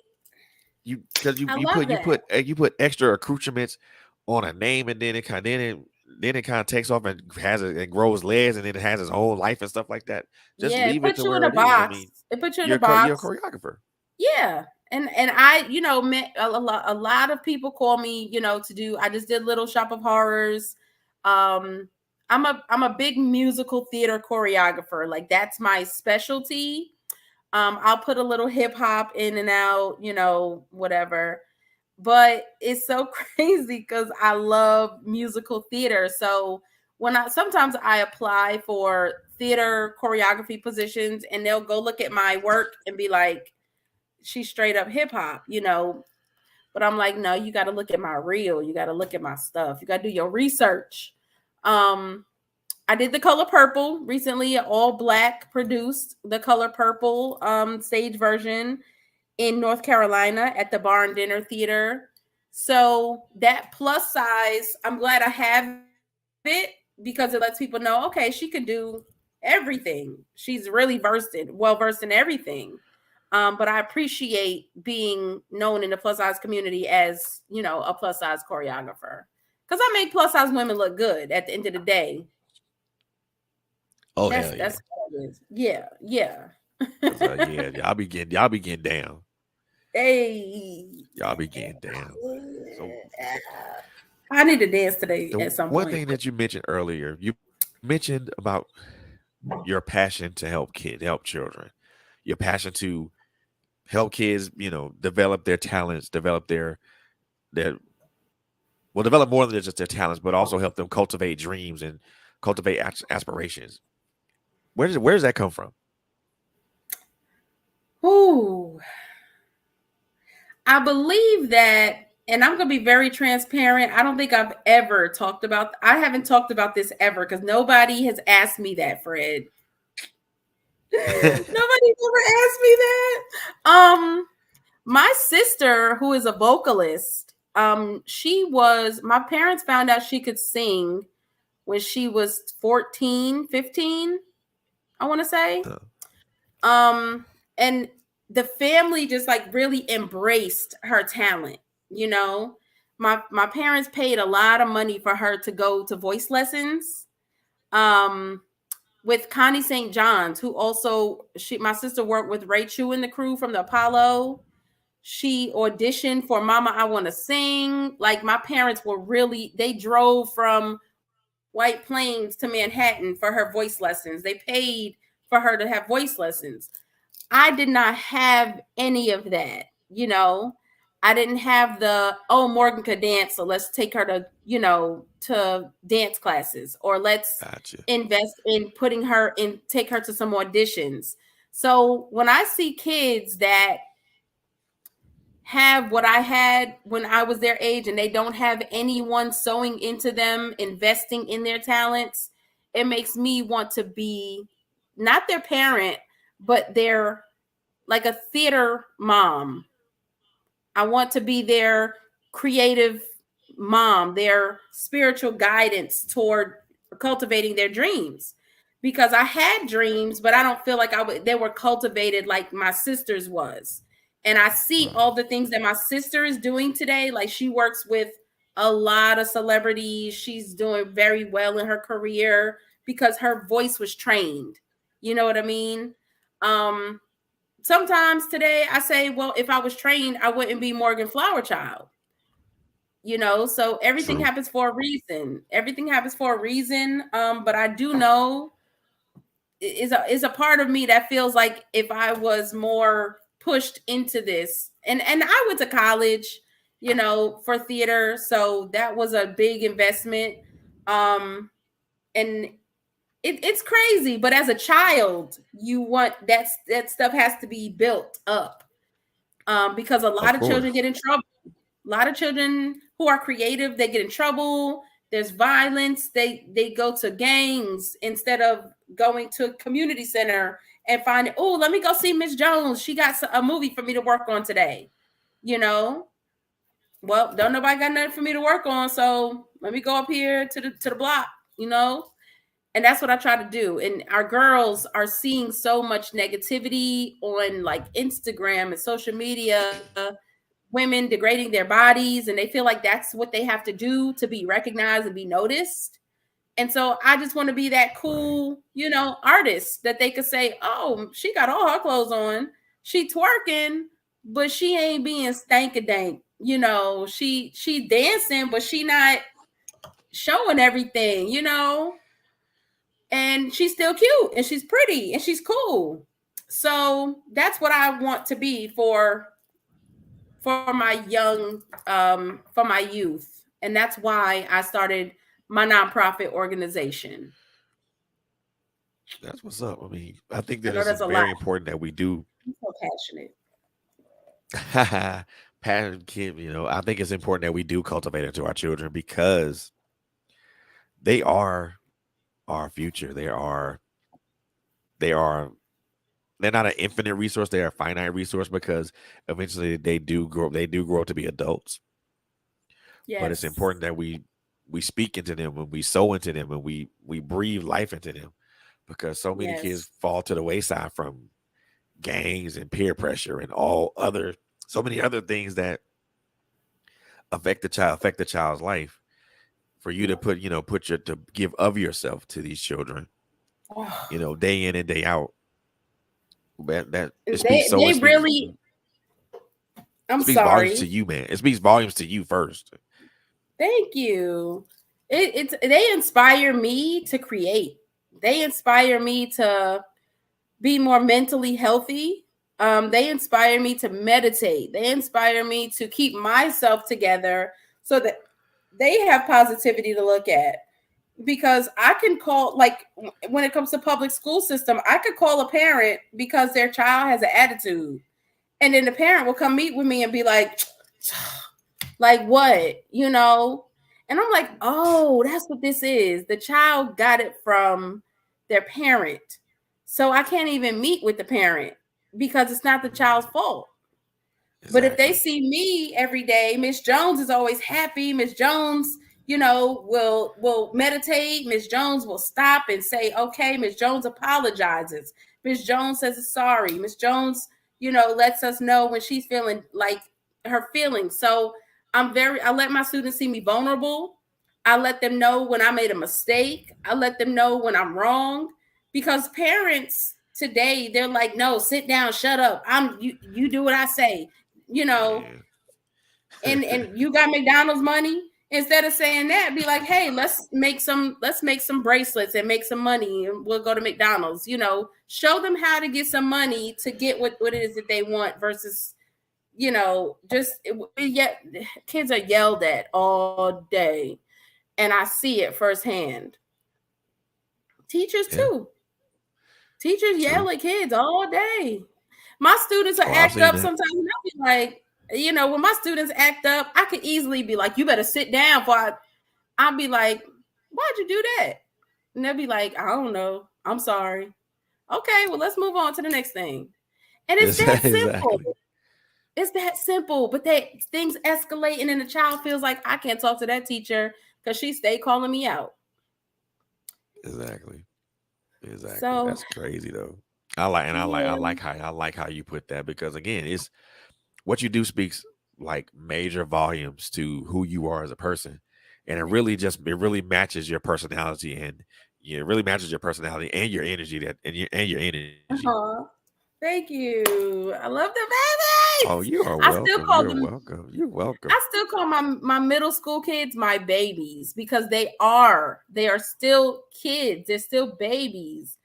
[SPEAKER 2] I
[SPEAKER 1] you
[SPEAKER 2] love that.
[SPEAKER 1] you put extra accoutrements on a name, and then it kind of takes off and grows legs, and then it has its own life and stuff like that. Just
[SPEAKER 2] Yeah, it
[SPEAKER 1] leave it
[SPEAKER 2] puts
[SPEAKER 1] to
[SPEAKER 2] you in
[SPEAKER 1] where
[SPEAKER 2] a
[SPEAKER 1] it is. I
[SPEAKER 2] box.
[SPEAKER 1] mean,
[SPEAKER 2] It puts you in a box.
[SPEAKER 1] you're a choreographer.
[SPEAKER 2] Yeah. And I, met a lot of people call me, to do. I just did Little Shop of Horrors. Um, I'm a big musical theater choreographer. Like that's my specialty. I'll put a little hip hop in and out, whatever. But it's so crazy because I love musical theater. So sometimes I apply for theater choreography positions, and they'll go look at my work and be like, she's straight up hip hop, But I'm like, no, you got to look at my reel. You got to look at my stuff. You got to do your research. I did The Color Purple recently, all black produced The Color Purple stage version in North Carolina at the Bar and Dinner Theater. So that plus size, I'm glad I have it because it lets people know, okay, she could do everything. She's really well versed in everything. But I appreciate being known in the plus size community as, a plus size choreographer. Because I make plus size women look good at the end of the day.
[SPEAKER 1] Oh hell yeah.
[SPEAKER 2] That's what it is. Yeah, yeah.
[SPEAKER 1] Yeah, y'all be getting down.
[SPEAKER 2] Hey.
[SPEAKER 1] Y'all be getting down. So
[SPEAKER 2] I need to dance today at some point.
[SPEAKER 1] One thing that you mentioned earlier, you mentioned about your passion to help children, your passion to help kids, develop their talents, develop develop more than just their talents, but also help them cultivate dreams and cultivate aspirations. Where does that come from?
[SPEAKER 2] Ooh, I believe that, and I'm going to be very transparent. I don't think I haven't talked about this ever because nobody has asked me that, Fred. Nobody's ever asked me that. My sister, who is a vocalist, my parents found out she could sing when she was 14, 15, I want to say. And the family just like really embraced her talent. My parents paid a lot of money for her to go to voice lessons. With Connie St. John's, who also my sister worked with Ray Chu and the crew from the Apollo. She auditioned for Mama I Want to Sing. Like my parents they drove from White Plains to Manhattan for her voice lessons. They paid for her to have voice lessons. I did not have any of that, I didn't have Morgan could dance, so let's take her to, to dance classes, or let's invest in take her to some auditions. So when I see kids that have what I had when I was their age and they don't have anyone sewing into them, investing in their talents, it makes me want to be not their parent, but they're like a theater mom. I want to be their creative mom, their spiritual guidance toward cultivating their dreams. Because I had dreams, but I don't feel like they were cultivated like my sister's was. And I see all the things that my sister is doing today. Like she works with a lot of celebrities. She's doing very well in her career because her voice was trained. You know what I mean? Sometimes today I say, well, if I was trained, I wouldn't be Morgan FlowerChild. So everything happens for a reason. Everything happens for a reason. But I do know is a part of me that feels like if I was more pushed into this, and I went to college, for theater, so that was a big investment. And it's crazy, but as a child, you want that stuff has to be built up, because a lot of children get in trouble. A lot of children who are creative, they get in trouble. There's violence. They go to gangs instead of going to a community center and finding, oh, let me go see Miss Jones. She got a movie for me to work on today. well, don't nobody got nothing for me to work on, so let me go up here to the block, you know? And that's what I try to do. And our girls are seeing so much negativity on like Instagram and social media, women degrading their bodies, and they feel like that's what they have to do to be recognized and be noticed. And so I just want to be that cool, you know, artist that they could say, oh, she got all her clothes on, she twerking, but she ain't being stank-a-dank. You know, she dancing, but she not showing everything, you know, and she's still cute and she's pretty and she's cool. So that's what I want to be for my young, for my youth. And that's why I started my nonprofit organization.
[SPEAKER 1] That's what's up. I mean, I think that
[SPEAKER 2] I know
[SPEAKER 1] it's
[SPEAKER 2] that's a
[SPEAKER 1] very
[SPEAKER 2] lot.
[SPEAKER 1] important that we do.
[SPEAKER 2] I'm so passionate.
[SPEAKER 1] Passion, Kim, you know, I think it's important that we do cultivate it to our children because they are our future. They're not an infinite resource. They are a finite resource because eventually they do grow to be adults.
[SPEAKER 2] Yes.
[SPEAKER 1] But it's important that we speak into them and we sow into them and we breathe life into them, because so many kids fall to the wayside from gangs and peer pressure and so many other things that affect the child's life. For you to to give of yourself to these children, you know, day in and day out. That it speaks volumes to you, man. It speaks volumes to you first.
[SPEAKER 2] Thank you. They inspire me to create. They inspire me to be more mentally healthy. They inspire me to meditate. They inspire me to keep myself together so that they have positivity to look at. Because I can call, like when it comes to public school system, I could call a parent because their child has an attitude. And then the parent will come meet with me and be like what, you know? And I'm like, oh, that's what this is. The child got it from their parent. So I can't even meet with the parent because it's not the child's fault. Exactly. But if they see me every day, Miss Jones is always happy. Miss Jones, you know, will meditate. Miss Jones will stop and say, okay. Miss Jones apologizes. Miss Jones says sorry. Miss Jones, you know, lets us know when she's feeling like her feelings. So I let my students see me vulnerable. I let them know when I made a mistake. I let them know when I'm wrong, because parents today, they're like, no, sit down, shut up. You do what I say, you know, and you got McDonald's money. Instead of saying that, be like, hey, let's make some bracelets and make some money and we'll go to McDonald's, you know, show them how to get some money to get what it is that they want versus, you know, kids are yelled at all day. And I see it firsthand. Teachers too. Teachers yell at kids all day. My students will act up sometimes. And I'll be like, you know, when my students act up, I could easily be like, you better sit down. I'll be like, why'd you do that? And they'll be like, I don't know. I'm sorry. Okay, well, let's move on to the next thing. And it's that simple. It's that simple. But things escalate, and then the child feels like I can't talk to that teacher because she stay calling me out.
[SPEAKER 1] Exactly. So, that's crazy though. I like how you put that, because again, it's what you do speaks like major volumes to who you are as a person, and it really matches your personality, and it really matches your personality and your energy and your energy.
[SPEAKER 2] Thank you. I love the babies.
[SPEAKER 1] Oh, you are welcome. You're welcome.
[SPEAKER 2] I still call my middle school kids my babies because they are still kids. They're still babies.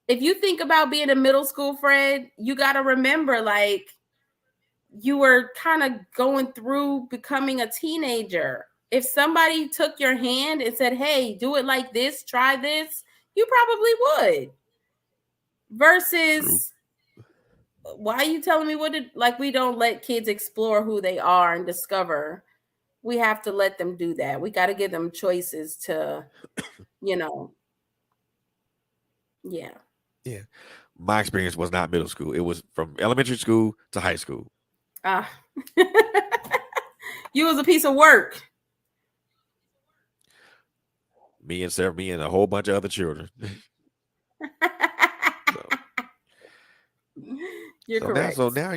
[SPEAKER 2] If you think about being a middle school, Fred, you got to remember, like, you were kind of going through becoming a teenager. If somebody took your hand and said, hey, do it like this, try this, you probably would. Versus, why are you telling me we don't let kids explore who they are and discover? We have to let them do that. We got to give them choices to, you know. Yeah.
[SPEAKER 1] Yeah. My experience was not middle school. It was from elementary school to high school.
[SPEAKER 2] You was a piece of work.
[SPEAKER 1] Me and Sarah, me and a whole bunch of other children.
[SPEAKER 2] You're correct.
[SPEAKER 1] So now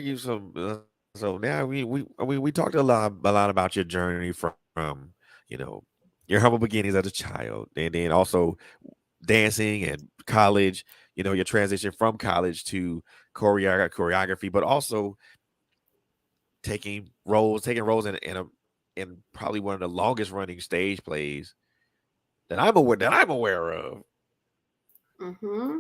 [SPEAKER 1] we talked a lot about your journey from you know your humble beginnings as a child, and then also dancing and college. Your transition from college to choreography, but also taking roles in probably one of the longest running stage plays that I'm aware of.
[SPEAKER 2] Mm-hmm.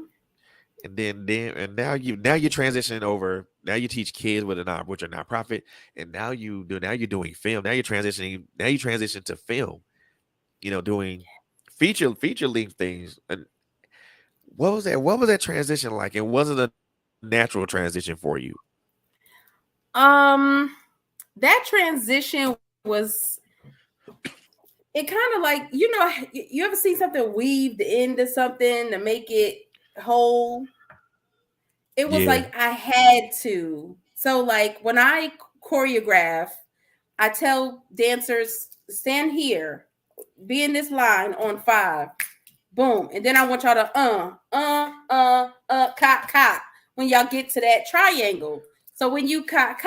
[SPEAKER 1] And now you transition over. Now you teach kids with your nonprofit, and now you're doing film. Now you transition to film. Doing feature length things. And what was that transition like? And was it a natural transition for you?
[SPEAKER 2] That transition was, it kind of like, you ever see something weaved into something to make it whole? It was like I had to. So like when I choreograph, I tell dancers, stand here, be in this line on 5. Boom. And then I want y'all to cop when y'all get to that triangle. So when you cop,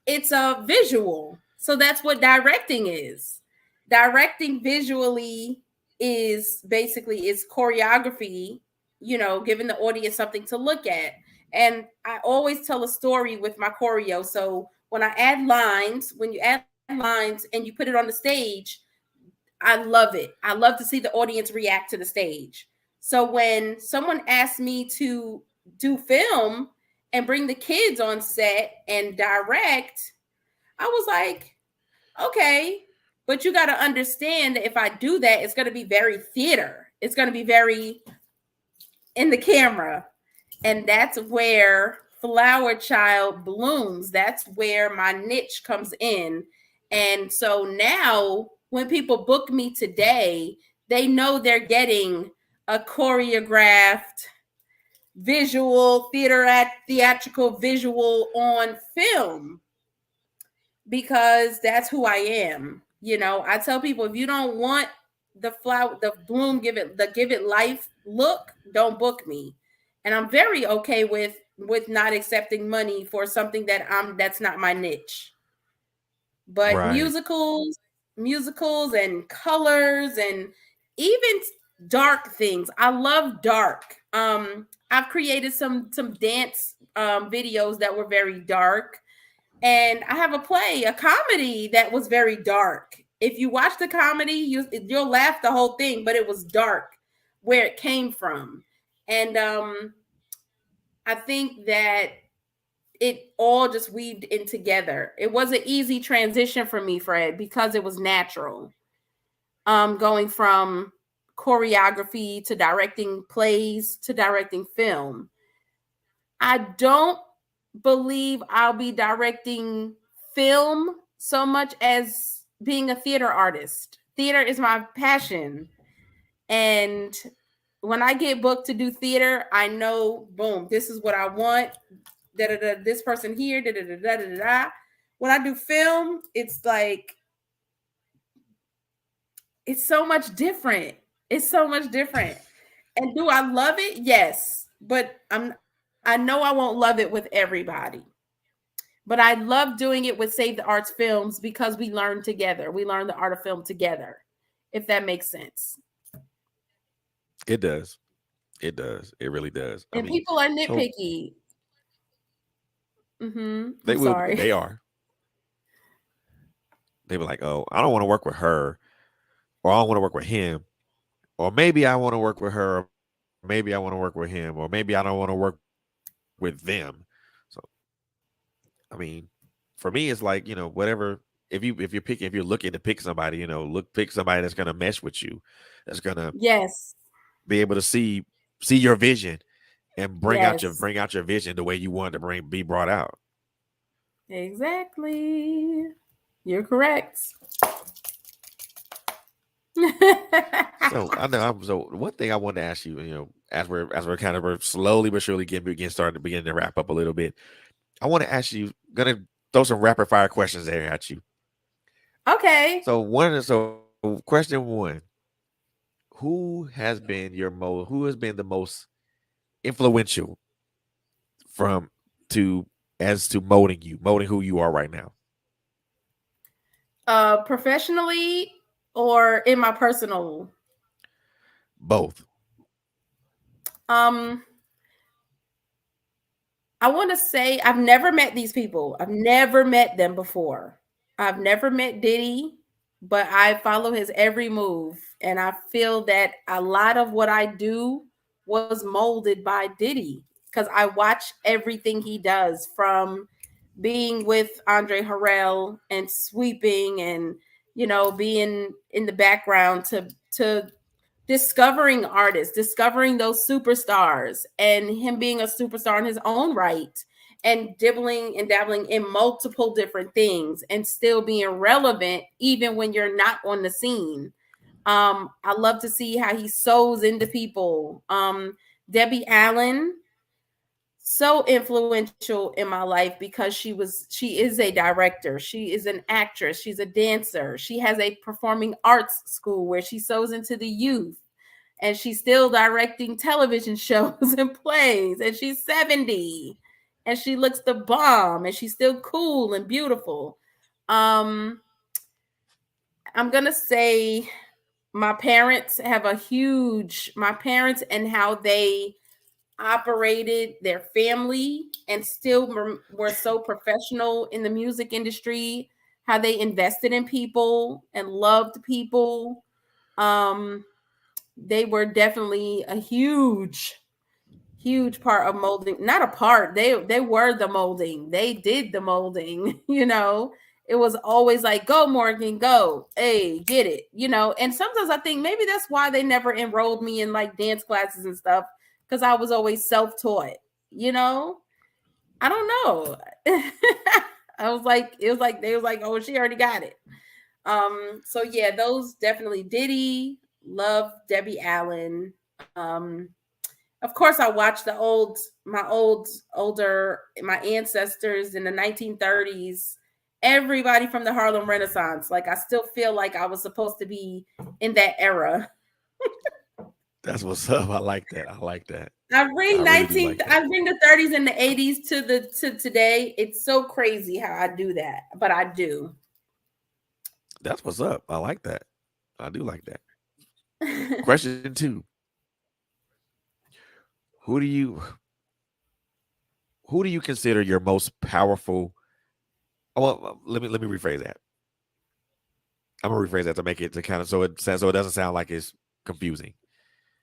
[SPEAKER 2] it's a visual. So that's what directing is. Directing visually is basically is choreography, giving the audience something to look at. And I always tell a story with my choreo. So when I add lines, when you add lines and you put it on the stage, I love it. I love to see the audience react to the stage. So when someone asked me to do film and bring the kids on set and direct, I was like, okay, but you got to understand that if I do that, it's going to be very theater. It's going to be very in the camera. And that's where FlowerChild blooms. That's where my niche comes in. And so now when people book me today, they know they're getting a choreographed visual, theatrical visual on film, because that's who I am. I tell people, if you don't want the bloom, give it life look, don't book me. And I'm very okay with not accepting money for something that's not my niche. But
[SPEAKER 1] Right.
[SPEAKER 2] musicals and colors and even dark things. I love dark. I've created some dance videos that were very dark. And I have a comedy that was very dark. If you watch the comedy, you'll laugh the whole thing, but it was dark where it came from. And I think that it all just weaved in together. It was an easy transition for me, Fred, because it was natural. Going from choreography to directing plays to directing film. I don't believe I'll be directing film so much as being a theater artist. Theater is my passion. And when I get booked to do theater, I know, boom, this is what I want. This person here, When I do film, it's like, it's so much different. It's so much different. And do I love it? Yes. But I know I won't love it with everybody. But I love doing it with Save the Arts Films because we learn together. We learn the art of film together, if that makes sense.
[SPEAKER 1] It does. It does. It really does.
[SPEAKER 2] And people are nitpicky.
[SPEAKER 1] They will. Sorry. They are. They were like, oh, I don't want to work with her, or I don't want to work with him, or maybe I want to work with her, or maybe I want to work with him, or maybe I don't want to work with them. So, for me, it's like, whatever. If you're looking to pick somebody, pick somebody that's gonna mesh with you, that's gonna be able to see your vision and bring out your vision the way you want to be brought out.
[SPEAKER 2] Exactly. You're correct.
[SPEAKER 1] So I know. So one thing I wanted to ask you, as we're kind of slowly but surely beginning to wrap up a little bit, I want to ask you. Gonna throw some rapid fire questions there at you.
[SPEAKER 2] Okay.
[SPEAKER 1] So question one: Who has been the most influential from to as to molding who you are right now?
[SPEAKER 2] Professionally or in my personal?
[SPEAKER 1] Both.
[SPEAKER 2] Um, I want to say I've never met these people. I've never met them before. I've never met Diddy, but I follow his every move. And I feel that a lot of what I do was molded by Diddy because I watch everything he does from being with Andre Harrell and sweeping and, being in the background to discovering artists, discovering those superstars, and him being a superstar in his own right, and dibbling and dabbling in multiple different things and still being relevant even when you're not on the scene. I love to see how he sews into people. Debbie Allen, so influential in my life because she is a director, she is an actress, she's a dancer, she has a performing arts school where she sews into the youth, and she's still directing television shows and plays, and she's 70 and she looks the bomb and she's still cool and beautiful. I'm gonna say my parents and how they operated their family and still were so professional in the music industry, how they invested in people and loved people. They were definitely a huge part of molding. Not a part, they were the molding, they did the molding. It was always like, go Morgan, go, hey, get it. And sometimes I think maybe that's why they never enrolled me in like dance classes and stuff, because I was always self-taught. I don't know. It was like they was like, oh, she already got it. So yeah, those definitely. Diddy, love Debbie Allen. Of course, I watched my ancestors in the 1930s, everybody from the Harlem Renaissance. Like, I still feel like I was supposed to be in that era.
[SPEAKER 1] That's what's up. I like that.
[SPEAKER 2] I bring
[SPEAKER 1] I really do like that.
[SPEAKER 2] I bring the 30s and the 80s to today. It's so crazy how I do that, but I do.
[SPEAKER 1] That's what's up. I like that. I do like that. Question 2. Who do you consider your most powerful? Well, let me rephrase that. I'm gonna rephrase that to make it to kind of so it doesn't sound like it's confusing.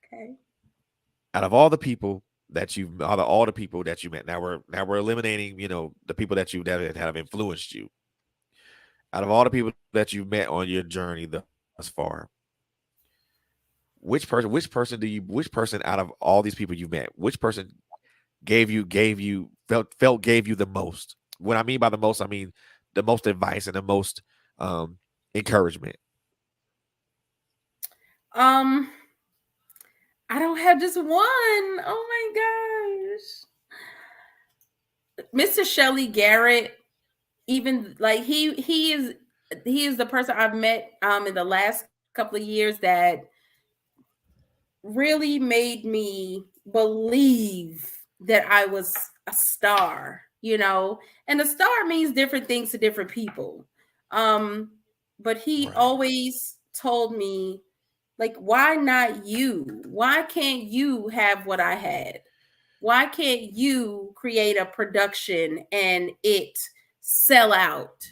[SPEAKER 2] Okay.
[SPEAKER 1] Out of all the people that all the people that you met, now we're eliminating, the people that have influenced you. Out of all the people that you've met on your journey thus far, which person out of all these people you've met, which person gave you the most? What I mean by the most, I mean the most advice and the most encouragement.
[SPEAKER 2] I don't have just one. Oh my gosh. Mr. Shelley Garrett, even like he is the person I've met in the last couple of years that really made me believe that I was a star, and a star means different things to different people. But he always told me, like, why not you? Why can't you have what I had? Why can't you create a production and it sell out?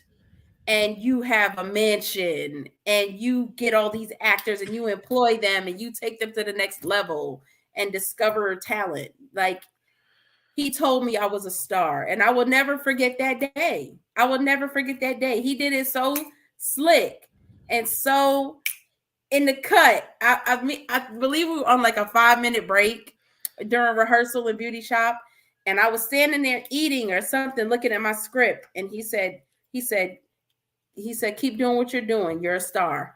[SPEAKER 2] And you have a mansion and you get all these actors and you employ them and you take them to the next level and discover talent. Like, he told me I was a star, and I will never forget that day. I will never forget that day. He did it so slick and so in the cut. I believe we were on like a 5-minute break during rehearsal in beauty shop, and I was standing there eating or something, looking at my script, and he said, keep doing what you're doing. You're a star.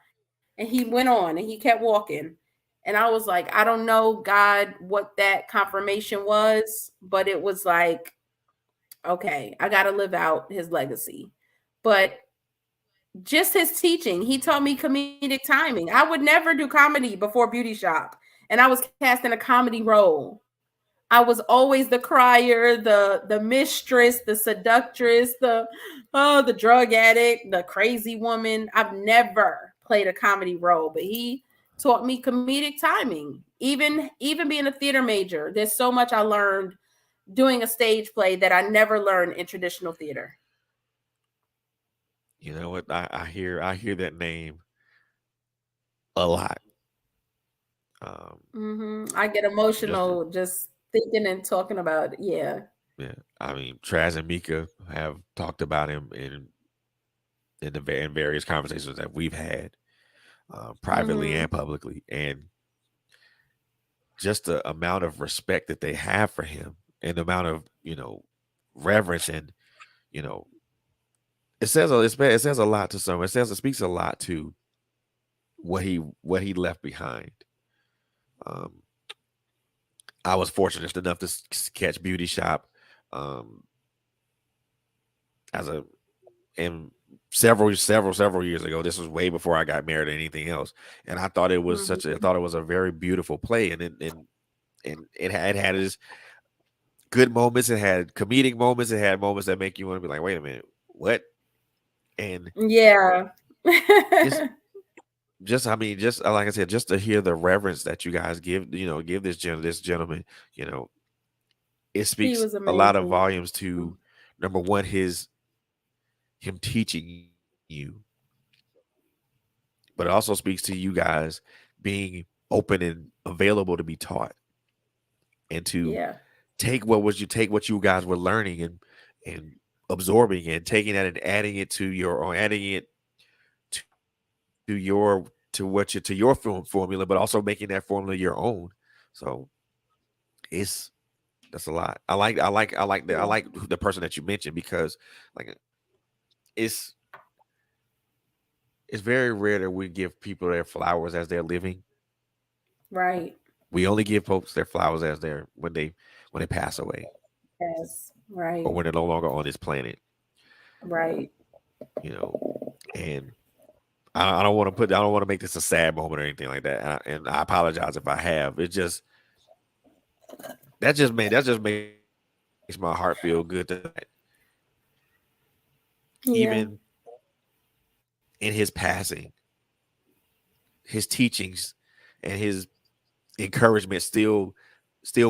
[SPEAKER 2] And he went on and he kept walking. And I was like, I don't know, God, what that confirmation was, but it was like, okay, I got to live out his legacy. But just his teaching. He taught me comedic timing. I would never do comedy before Beauty Shop, and I was cast in a comedy role. I was always the crier, the mistress, the seductress, the drug addict, the crazy woman. I've never played a comedy role, but he taught me comedic timing. Even being a theater major, there's so much I learned doing a stage play that I never learned in traditional theater.
[SPEAKER 1] You know what? I hear that name a lot.
[SPEAKER 2] I get emotional just thinking and talking about it. Yeah.
[SPEAKER 1] Yeah. I mean, Traz and Mika have talked about him in various conversations that we've had, privately and publicly, and just the amount of respect that they have for him, and the amount of reverence, and it says a lot to some. It speaks a lot to what he left behind. I was fortunate enough to catch Beauty Shop several years ago. This was way before I got married or anything else, and I thought it was I thought it was a very beautiful play, and it had its good moments. It had comedic moments. It had moments that make you want to be like, wait a minute, what? And
[SPEAKER 2] yeah.
[SPEAKER 1] just like I said, just to hear the reverence that you guys give this gentleman, it speaks a lot of volumes to, number one, him teaching you, but it also speaks to you guys being open and available to be taught, and to take what you guys were learning and absorbing, and taking that and adding it to your film formula, but also making that formula your own. So that's a lot. I like the person that you mentioned, because like it's very rare that we give people their flowers as they're living.
[SPEAKER 2] Right.
[SPEAKER 1] We only give folks their flowers as when they pass away.
[SPEAKER 2] Yes. Right.
[SPEAKER 1] Or when they're no longer on this planet.
[SPEAKER 2] Right.
[SPEAKER 1] And I don't want to make this a sad moment or anything like that. And I apologize if I have. It just that just makes my heart feel good tonight. Even in his passing, his teachings and his encouragement still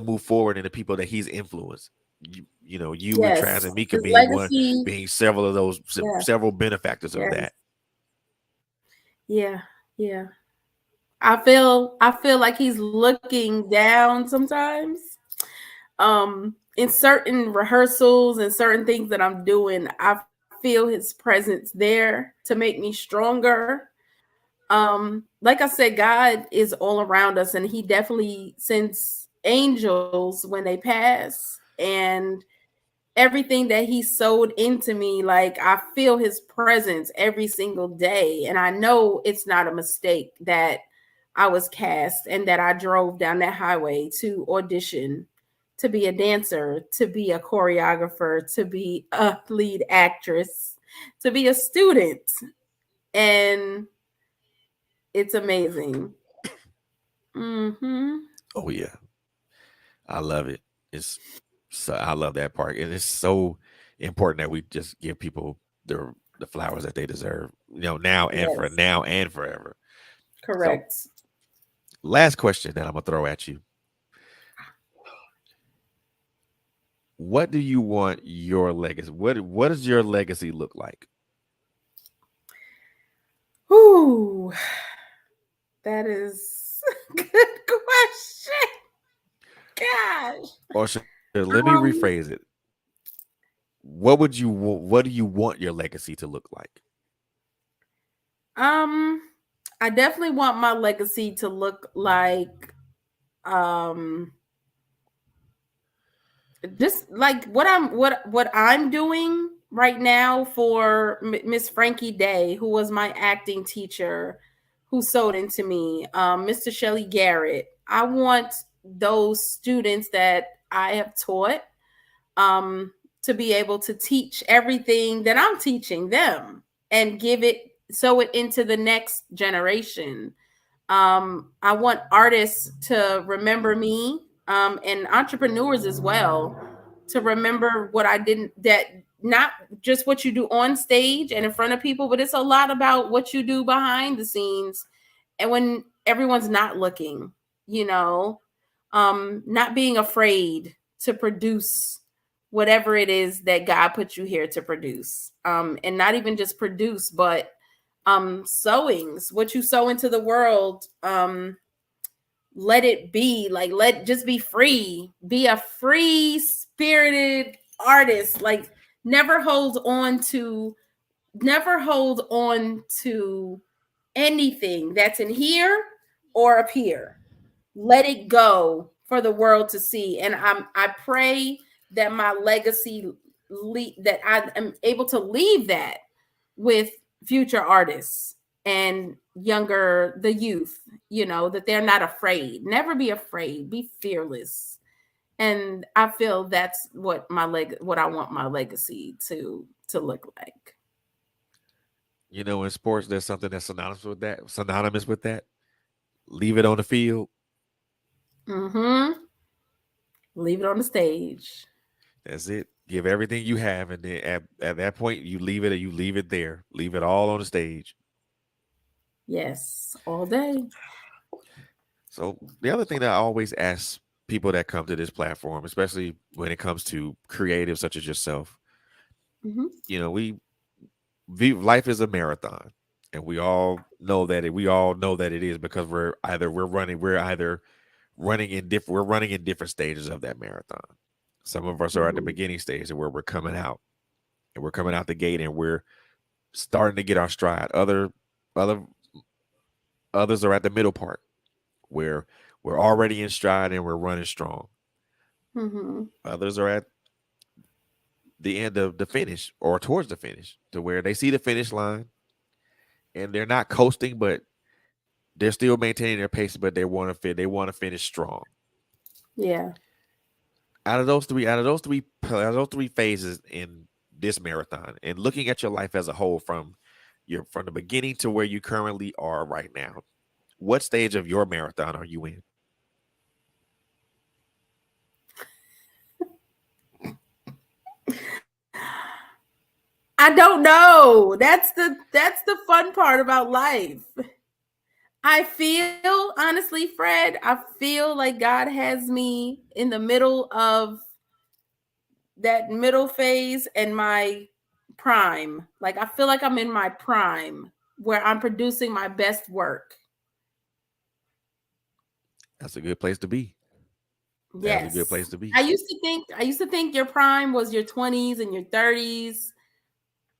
[SPEAKER 1] move forward in the people that he's influenced. You and Traz and Mika being several of those, several benefactors of that.
[SPEAKER 2] Yeah. I feel like he's looking down sometimes. In certain rehearsals and certain things that I'm doing, I feel his presence there to make me stronger. Like I said, God is all around us, and he definitely sends angels when they pass, and everything that he sowed into me, like I feel his presence every single day. And I know it's not a mistake that I was cast and that I drove down that highway to audition, to be a dancer, to be a choreographer, to be a lead actress, to be a student. And it's amazing.
[SPEAKER 1] Oh yeah. I love it. So I love that part, and it's so important that we just give people the flowers that they deserve, now and forever.
[SPEAKER 2] Correct.
[SPEAKER 1] So, last question that I'm gonna throw at you: what do you want your legacy? What does your legacy look like?
[SPEAKER 2] Ooh, that is a good question. Gosh.
[SPEAKER 1] Or let me rephrase it. What do you want your legacy to look like?
[SPEAKER 2] I definitely want my legacy to look like just like what I'm doing right now for Miss Frankie Day, who was my acting teacher, who sewed into me, Mr. Shelley Garrett. I want those students that I have taught to be able to teach everything that I'm teaching them and give it sow it into the next generation. I want artists to remember me, and entrepreneurs as well, to remember what I didn't, that not just what you do on stage and in front of people, but it's a lot about what you do behind the scenes and when everyone's not looking, you know, not being afraid to produce whatever it is that God put you here to produce. And not even just produce, but sowings, what you sow into the world, let it be like, just be free, be a free spirited artist. Like never hold on to anything that's in here or up here. Let it go for the world to see. And I pray that my legacy, that I am able to leave that with future artists and the youth, you know, that they're not afraid. Never be afraid, be fearless. And I feel that's what what I want my legacy to look like.
[SPEAKER 1] You know, in sports, there's something that's synonymous with that. Leave it on the field.
[SPEAKER 2] Mm-hmm. Leave it on the stage.
[SPEAKER 1] That's it. Give everything you have, and then at that point, you leave it there. Leave it all on the stage.
[SPEAKER 2] Yes, all day.
[SPEAKER 1] So the other thing that I always ask people that come to this platform, especially when it comes to creatives such as yourself, you know, life is a marathon, and we all know that it is, because we're running in different stages of that marathon. Some of us are at the beginning stage where we're coming out the gate and we're starting to get our stride. Others are at the middle part where we're already in stride and we're running strong. Others are at the end of the finish or towards the finish, to where they see the finish line and they're not coasting, but they're still maintaining their pace, but they want to finish strong.
[SPEAKER 2] Yeah.
[SPEAKER 1] Out of those three phases in this marathon, and looking at your life as a whole from the beginning to where you currently are right now, what stage of your marathon are you in?
[SPEAKER 2] I don't know. That's the fun part about life. I feel, honestly, Fred, I feel like God has me in the middle of that middle phase and my prime. Like I feel like I'm in my prime where I'm producing my best work.
[SPEAKER 1] That's a good place to be.
[SPEAKER 2] Yes.
[SPEAKER 1] That's a good place to be.
[SPEAKER 2] I used to think your prime was your 20s and your 30s.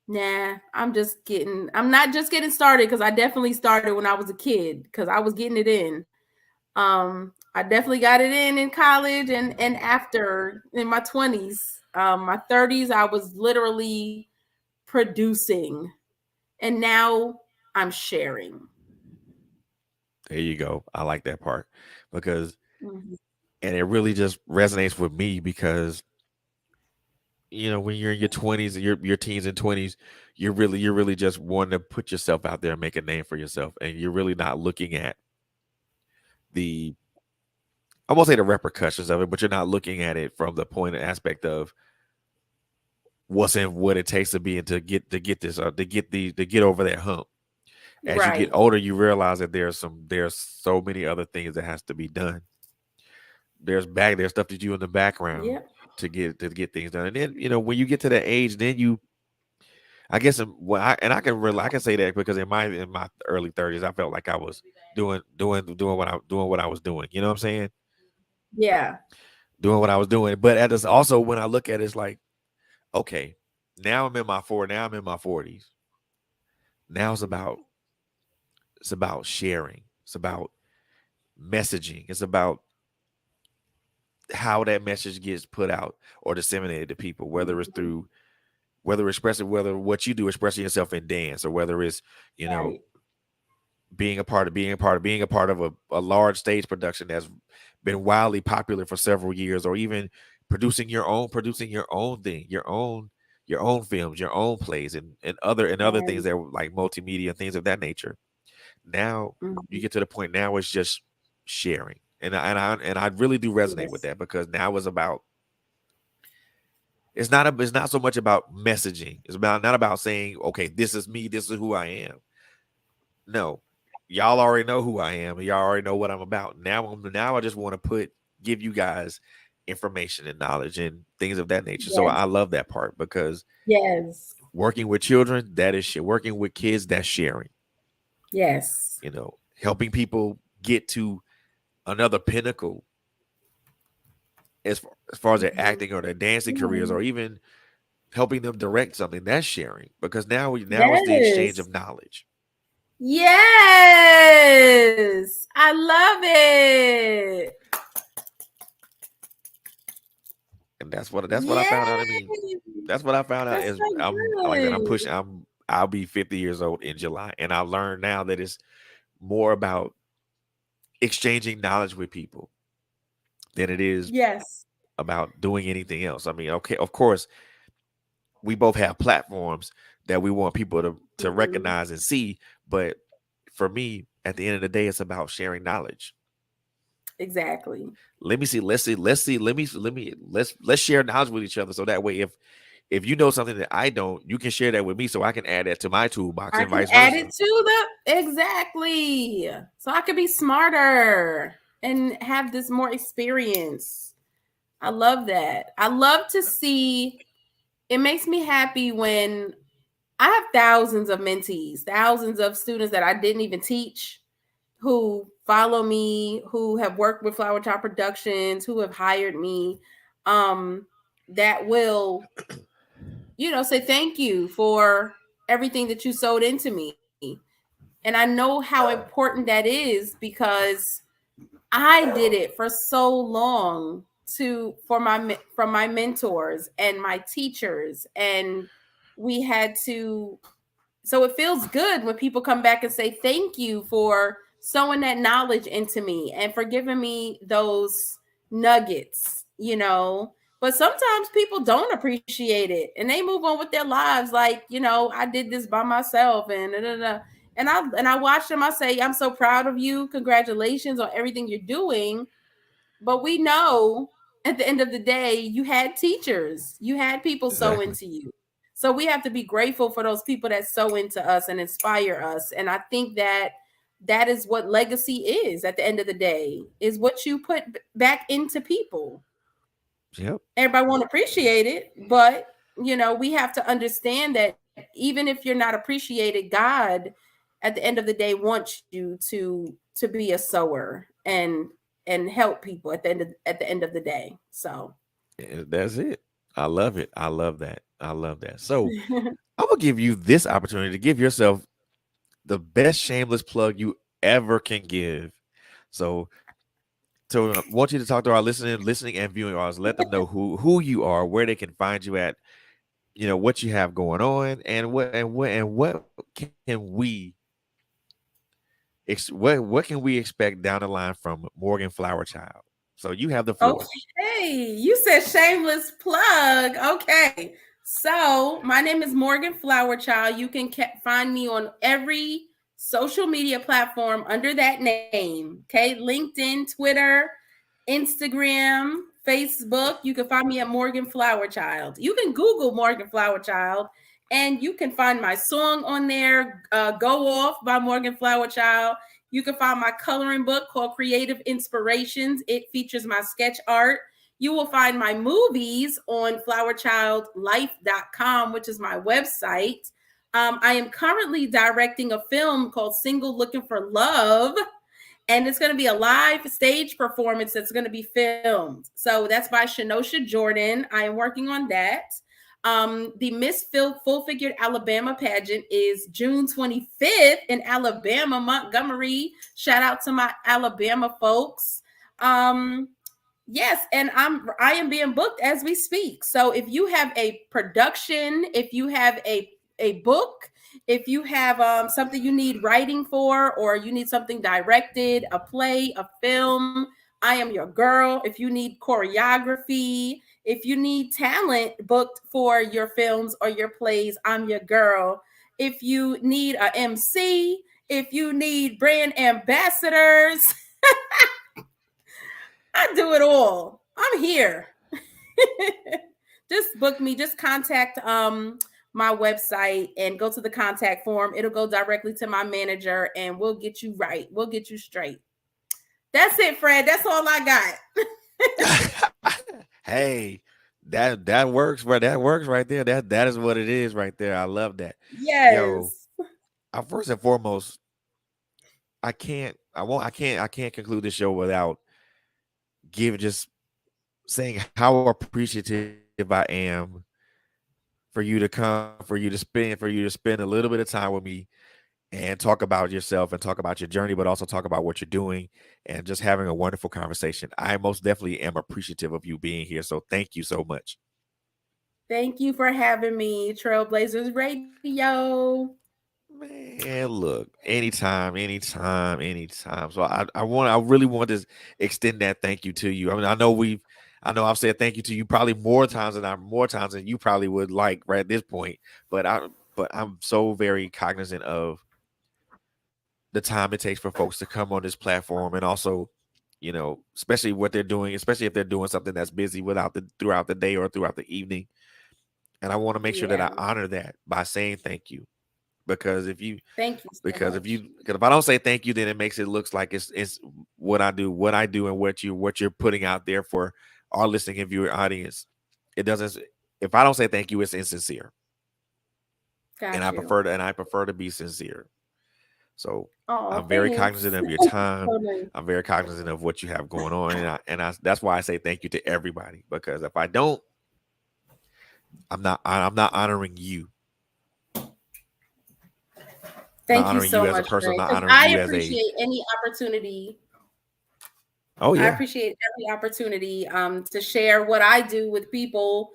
[SPEAKER 2] Nah, I'm not just getting started, because I definitely started when I was a kid, because I was getting it in. I definitely got it in college and after, in my 20s. My 30s, I was literally producing, and now I'm sharing.
[SPEAKER 1] There you go. I like that part, because and it really just resonates with me, because you know, when you're in your 20s and your teens and 20s, you're really just wanting to put yourself out there and make a name for yourself, and you're really not looking at I won't say the repercussions of it, but you're not looking at it from the point and aspect of what it takes to be, and to get over that hump. As you get older, you realize that there's so many other things that has to be done. There's stuff that you in the background to get things done. And then, you know, when you get to that age, then I guess I can say that because in my early 30s, I felt like I was doing what I was doing. You know what I'm saying?
[SPEAKER 2] Yeah.
[SPEAKER 1] Doing what I was doing. But also, when I look at it, it's like, okay, now I'm in my 40s. Now it's about sharing. It's about messaging. It's about how that message gets put out or disseminated to people, whether it's what you do, expressing yourself in dance, or whether it's, you know, being a part of a large stage production that's been wildly popular for several years, or even producing your own thing, your own your own films, your own plays, and other things that were like multimedia, things of that nature. Now you get to the point now it's just sharing. And I really do resonate with that, because now it's about, it's not so much about messaging. It's not about saying, okay, this is me, this is who I am. No, y'all already know who I am, and y'all already know what I'm about. Now I just want to give you guys information and knowledge and things of that nature. So I love that part, because working with children, that is shit. Working with kids, that's sharing.
[SPEAKER 2] Yes.
[SPEAKER 1] Helping people get to another pinnacle as far as their acting or their dancing careers, or even helping them direct something, that's sharing, because now it's the exchange of knowledge.
[SPEAKER 2] Yes, I love it.
[SPEAKER 1] And that's what I found out. I mean, that's what I found out is I'll be 50 years old in July, and I learned now that it's more about exchanging knowledge with people than it is about doing anything else. I mean, okay, of course, we both have platforms that we want people to recognize and see, but for me, at the end of the day, it's about sharing knowledge.
[SPEAKER 2] Exactly.
[SPEAKER 1] Let's share knowledge with each other, so that way, if you know something that I don't, you can share that with me, so I can add that to my toolbox, and vice versa.
[SPEAKER 2] Add it to exactly, so I could be smarter and have this more experience. I love that. I love to see. It makes me happy when I have thousands of mentees, thousands of students that I didn't even teach, who follow me, who have worked with FlowerChild Productions, who have hired me, that will, say thank you for everything that you sewed into me. And I know how important that is, because I did it for so long from my mentors and my teachers, and we had to. So it feels good when people come back and say thank you for sowing that knowledge into me and for giving me those nuggets, But sometimes people don't appreciate it, and they move on with their lives like, I did this by myself, and and I watch them. I say, I'm so proud of you. Congratulations on everything you're doing. But we know at the end of the day, you had teachers, you had people sow into you. So we have to be grateful for those people that sow into us and inspire us. And I think that is what legacy is at the end of the day, is what you put back into people.
[SPEAKER 1] Yep.
[SPEAKER 2] Everybody won't appreciate it, but we have to understand that even if you're not appreciated, God at the end of the day wants you to be a sower and help people at the end of the day. So
[SPEAKER 1] that's it. I love it. I love that. So I'm gonna give you this opportunity to give yourself the best shameless plug you ever can give. So I want you to talk to our listening and viewing audience. Let them know who you are, where they can find you at, what you have going on, and what can we expect down the line from Morgan FlowerChild. So you have the floor.
[SPEAKER 2] Okay, you said shameless plug. Okay, so my name is Morgan FlowerChild. You can find me on every social media platform under that name. Okay, LinkedIn, Twitter, Instagram, Facebook. You can find me at Morgan FlowerChild. You can Google Morgan FlowerChild, and you can find my song on there, Go Off by Morgan FlowerChild. You can find my coloring book called Creative Inspirations. It features my sketch art. You will find my movies on flowerchildlife.com, which is my website. I am currently directing a film called Single Looking for Love, and it's going to be a live stage performance that's going to be filmed. So that's by Shenosha Jordan. I am working on that. The Miss Full Figured Alabama pageant is June 25th in Alabama, Montgomery. Shout out to my Alabama folks. Yes, and I am being booked as we speak. So if you have a production, if you have a book, if you have something you need writing for, or you need something directed, a play, a film, I am your girl. If you need choreography, If you need talent booked for your films or your plays, I'm your girl. If you need a MC, if you need brand ambassadors, I do it all. I'm here. Just book me. Just contact my website and go to the contact form. It'll go directly to my manager and we'll get you right. We'll get you straight. That's it, Fred. That's all I got.
[SPEAKER 1] Hey, that works, bro. That works right there. That is what it is right there. I love that.
[SPEAKER 2] Yes.
[SPEAKER 1] Yo, first and foremost, I can't conclude this show without just saying how appreciative I am for you to come, for you to spend a little bit of time with me and talk about yourself and talk about your journey, but also talk about what you're doing and just having a wonderful conversation. I most definitely am appreciative of you being here. So thank you so much.
[SPEAKER 2] Thank you for having me, TrailBlazerz Radio.
[SPEAKER 1] Man, look, anytime. So I really want to extend that thank you to you. I mean, I know I've said thank you to you probably more times than you probably would like right at this point. But I'm so very cognizant of the time it takes for folks to come on this platform, and also, especially what they're doing, especially if they're doing something that's busy throughout the day or throughout the evening. And I want to make sure that I honor that by saying thank you. Because if I don't say thank you, then it makes it looks like it's what I do and what you're putting out there for our listening and viewer audience. It doesn't. If I don't say thank you, it's insincere. And I prefer to be sincere. So I'm very cognizant of your time. I'm very cognizant of what you have going on, and that's why I say thank you to everybody. Because if I don't, I'm not honoring you.
[SPEAKER 2] Thank you so much,
[SPEAKER 1] person.
[SPEAKER 2] I appreciate any opportunity.
[SPEAKER 1] Oh yeah,
[SPEAKER 2] I appreciate every opportunity to share what I do with people,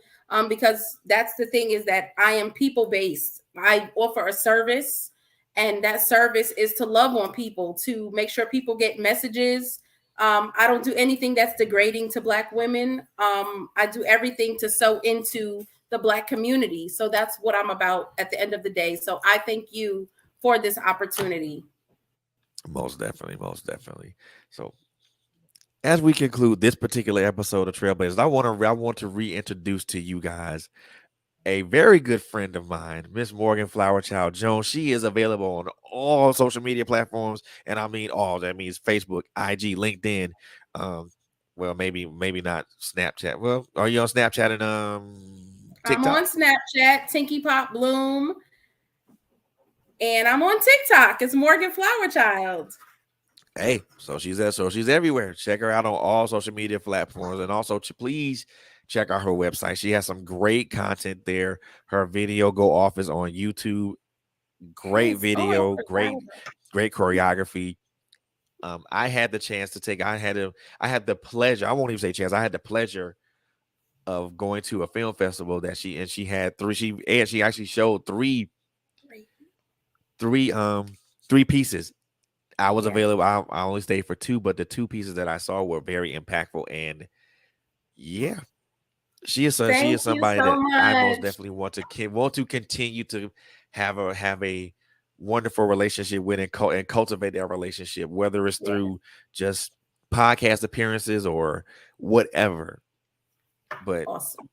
[SPEAKER 2] because that's the thing, is that I am people based. I offer a service, and that service is to love on people, to make sure people get messages. I don't do anything that's degrading to Black women. I do everything to sow into the Black community. So that's what I'm about at the end of the day. So I thank you for this opportunity.
[SPEAKER 1] Most definitely. So as we conclude this particular episode of TrailBlazerz, I want to reintroduce to you guys a very good friend of mine, Miss Morgan FlowerChild Jones. She is available on all social media platforms, and I mean all. That means Facebook, IG, LinkedIn. Well, maybe not Snapchat. Well, are you on Snapchat and TikTok?
[SPEAKER 2] I'm on Snapchat, Tinky Pop Bloom. And I'm on TikTok. It's Morgan FlowerChild.
[SPEAKER 1] Hey, so she's everywhere. Check her out on all social media platforms, and also please check out her website. She has some great content there. Her video go off is on YouTube. Great video, great choreography. I had the chance to take. I had the pleasure. I won't even say chance. I had the pleasure of going to a film festival that she had three. She actually showed three pieces. I was available. I only stayed for two, but the two pieces that I saw were very impactful. And yeah, she is somebody that I most definitely want to continue to have a wonderful relationship with and cultivate that relationship, whether it's through just podcast appearances or whatever. But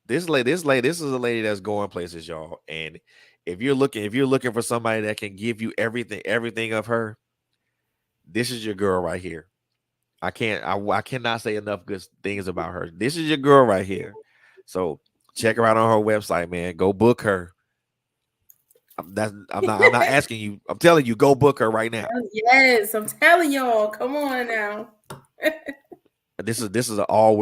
[SPEAKER 1] this is a lady that's going places, y'all. And if you're looking for somebody that can give you everything of her, this is your girl right here. I cannot say enough good things about her. This is your girl right here. So check her out on her website, man. Go book her. I'm not asking you. I'm telling you, go book her right now.
[SPEAKER 2] Yes, I'm telling y'all. Come on now.
[SPEAKER 1] This is an all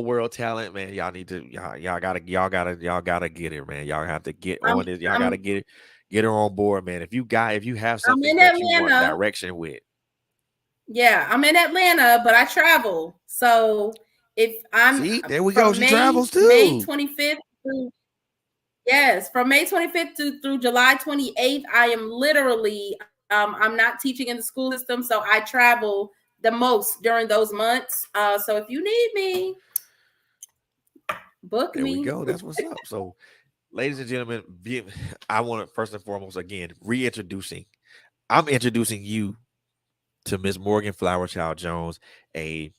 [SPEAKER 1] world talent, man. Y'all need to y'all gotta get her, man. Y'all have to get on this. Y'all gotta get her on board, man. If you have something that you want direction with.
[SPEAKER 2] Yeah, I'm in Atlanta, but I travel. So if I'm
[SPEAKER 1] there we go. She travels too.
[SPEAKER 2] May 25th through, from May 25th through July 28th, I am literally I'm not teaching in the school system, so I travel the most during those months. So if you need me, Book
[SPEAKER 1] There we
[SPEAKER 2] me.
[SPEAKER 1] go. That's what's up. So, ladies and gentlemen, I want to first and foremost again I'm introducing you to Miss Morgan FlowerChild Jones, a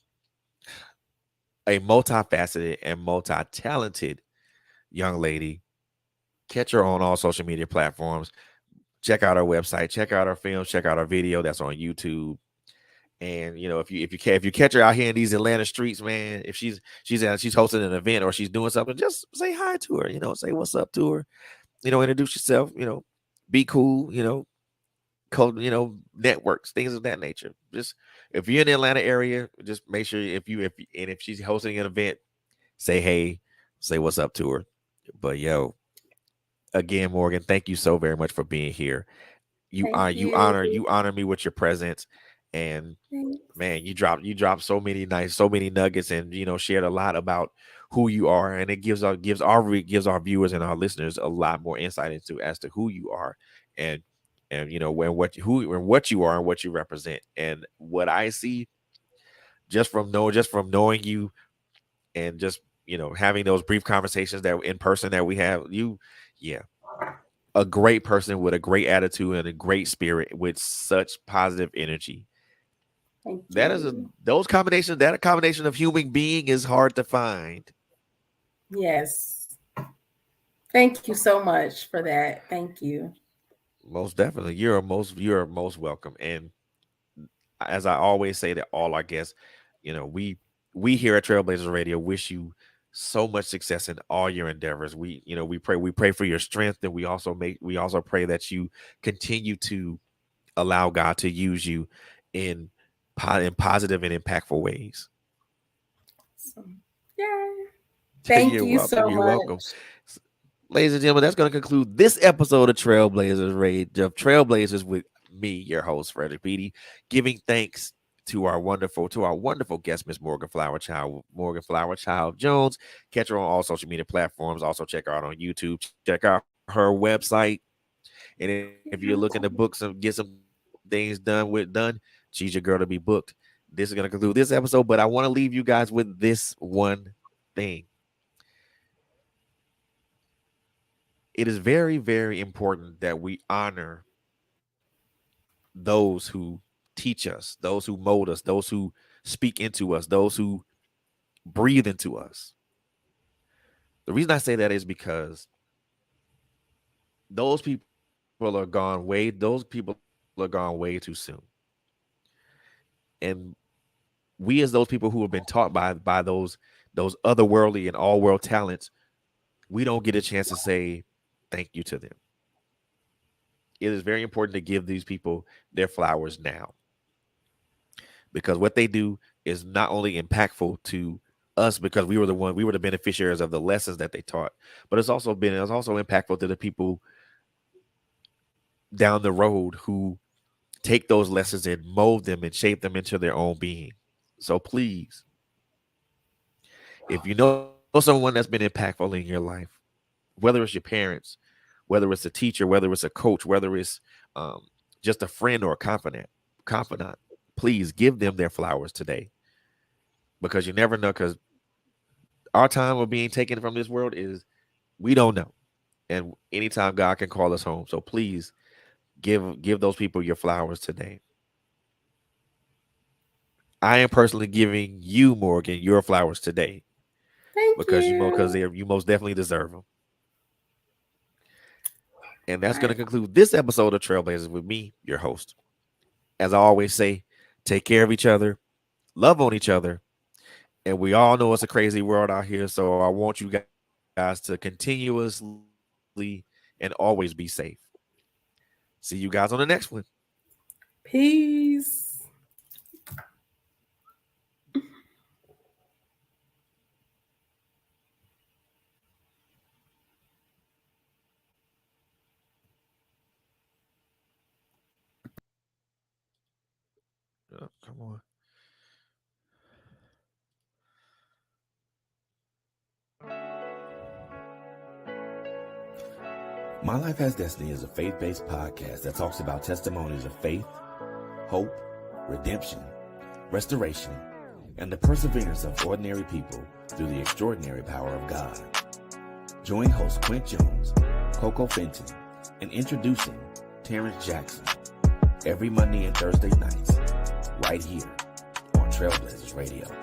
[SPEAKER 1] multifaceted and multi-talented young lady. Catch her on all social media platforms. Check out our website. Check out our films. Check out our video that's on YouTube. And if you catch her out here in these Atlanta streets, man, if she's hosting an event or she's doing something, just say hi to her. Say what's up to her. Introduce yourself. Be cool. Networks, things of that nature. Just if you're in the Atlanta area, just make sure if she's hosting an event, say hey, say what's up to her. But again, Morgan, thank you so very much for being here. You honor me with your presence, and man, you dropped so many nuggets, and shared a lot about who you are, and it gives our viewers and our listeners a lot more insight into as to who you are, and what you are and what you represent. And what I see just from knowing you and just having those brief conversations that in person that we have, a great person with a great attitude and a great spirit with such positive energy. That a combination of human being is hard to find.
[SPEAKER 2] Yes. Thank you so much for that. Thank you.
[SPEAKER 1] Most definitely. You're most welcome. And as I always say to all our guests, we here at TrailBlazerz Radio wish you so much success in all your endeavors. We pray for your strength, and we also pray that you continue to allow God to use you in positive and impactful ways.
[SPEAKER 2] Yeah. Thank you so much.
[SPEAKER 1] You're welcome. Ladies and gentlemen, that's going to conclude this episode of TrailBlazerz with me, your host, Frederick Beatty, giving thanks to our wonderful guest, Miss Morgan FlowerChild Jones. Catch her on all social media platforms. Also check her out on YouTube. Check out her website. And if you're looking to book get some things done, she's your girl to be booked. This is going to conclude this episode, but I want to leave you guys with this one thing. It is very, very important that we honor those who teach us, those who mold us, those who speak into us, those who breathe into us. The reason I say that is because those people are gone way too soon. And we, as those people who have been taught by those otherworldly and all world talents, we don't get a chance to say thank you to them. It is very important to give these people their flowers now, because what they do is not only impactful to us because we were the beneficiaries of the lessons that they taught, but it's also impactful to the people down the road who take those lessons and mold them and shape them into their own being. So please, if you know someone that's been impactful in your life, whether it's your parents, whether it's a teacher, whether it's a coach, whether it's just a friend or a confidant, please give them their flowers today, because you never know, because our time of being taken from this world is, we don't know. And anytime God can call us home. So please give those people your flowers today. I am personally giving you, Morgan, your flowers today. Because you most definitely deserve them. And that's going to conclude this episode of TrailBlazerz with me, your host. As I always say, take care of each other, love on each other, and we all know it's a crazy world out here. So I want you guys to continuously and always be safe. See you guys on the next one.
[SPEAKER 2] Peace.
[SPEAKER 1] Oh, come on. My Life Has Destiny is a faith-based podcast that talks about testimonies of faith, hope, redemption, restoration, and the perseverance of ordinary people through the extraordinary power of God. Join host Quint Jones, Coco Fenton, and introducing Terrence Jackson every Monday and Thursday nights right here on TrailBlazerz Radio.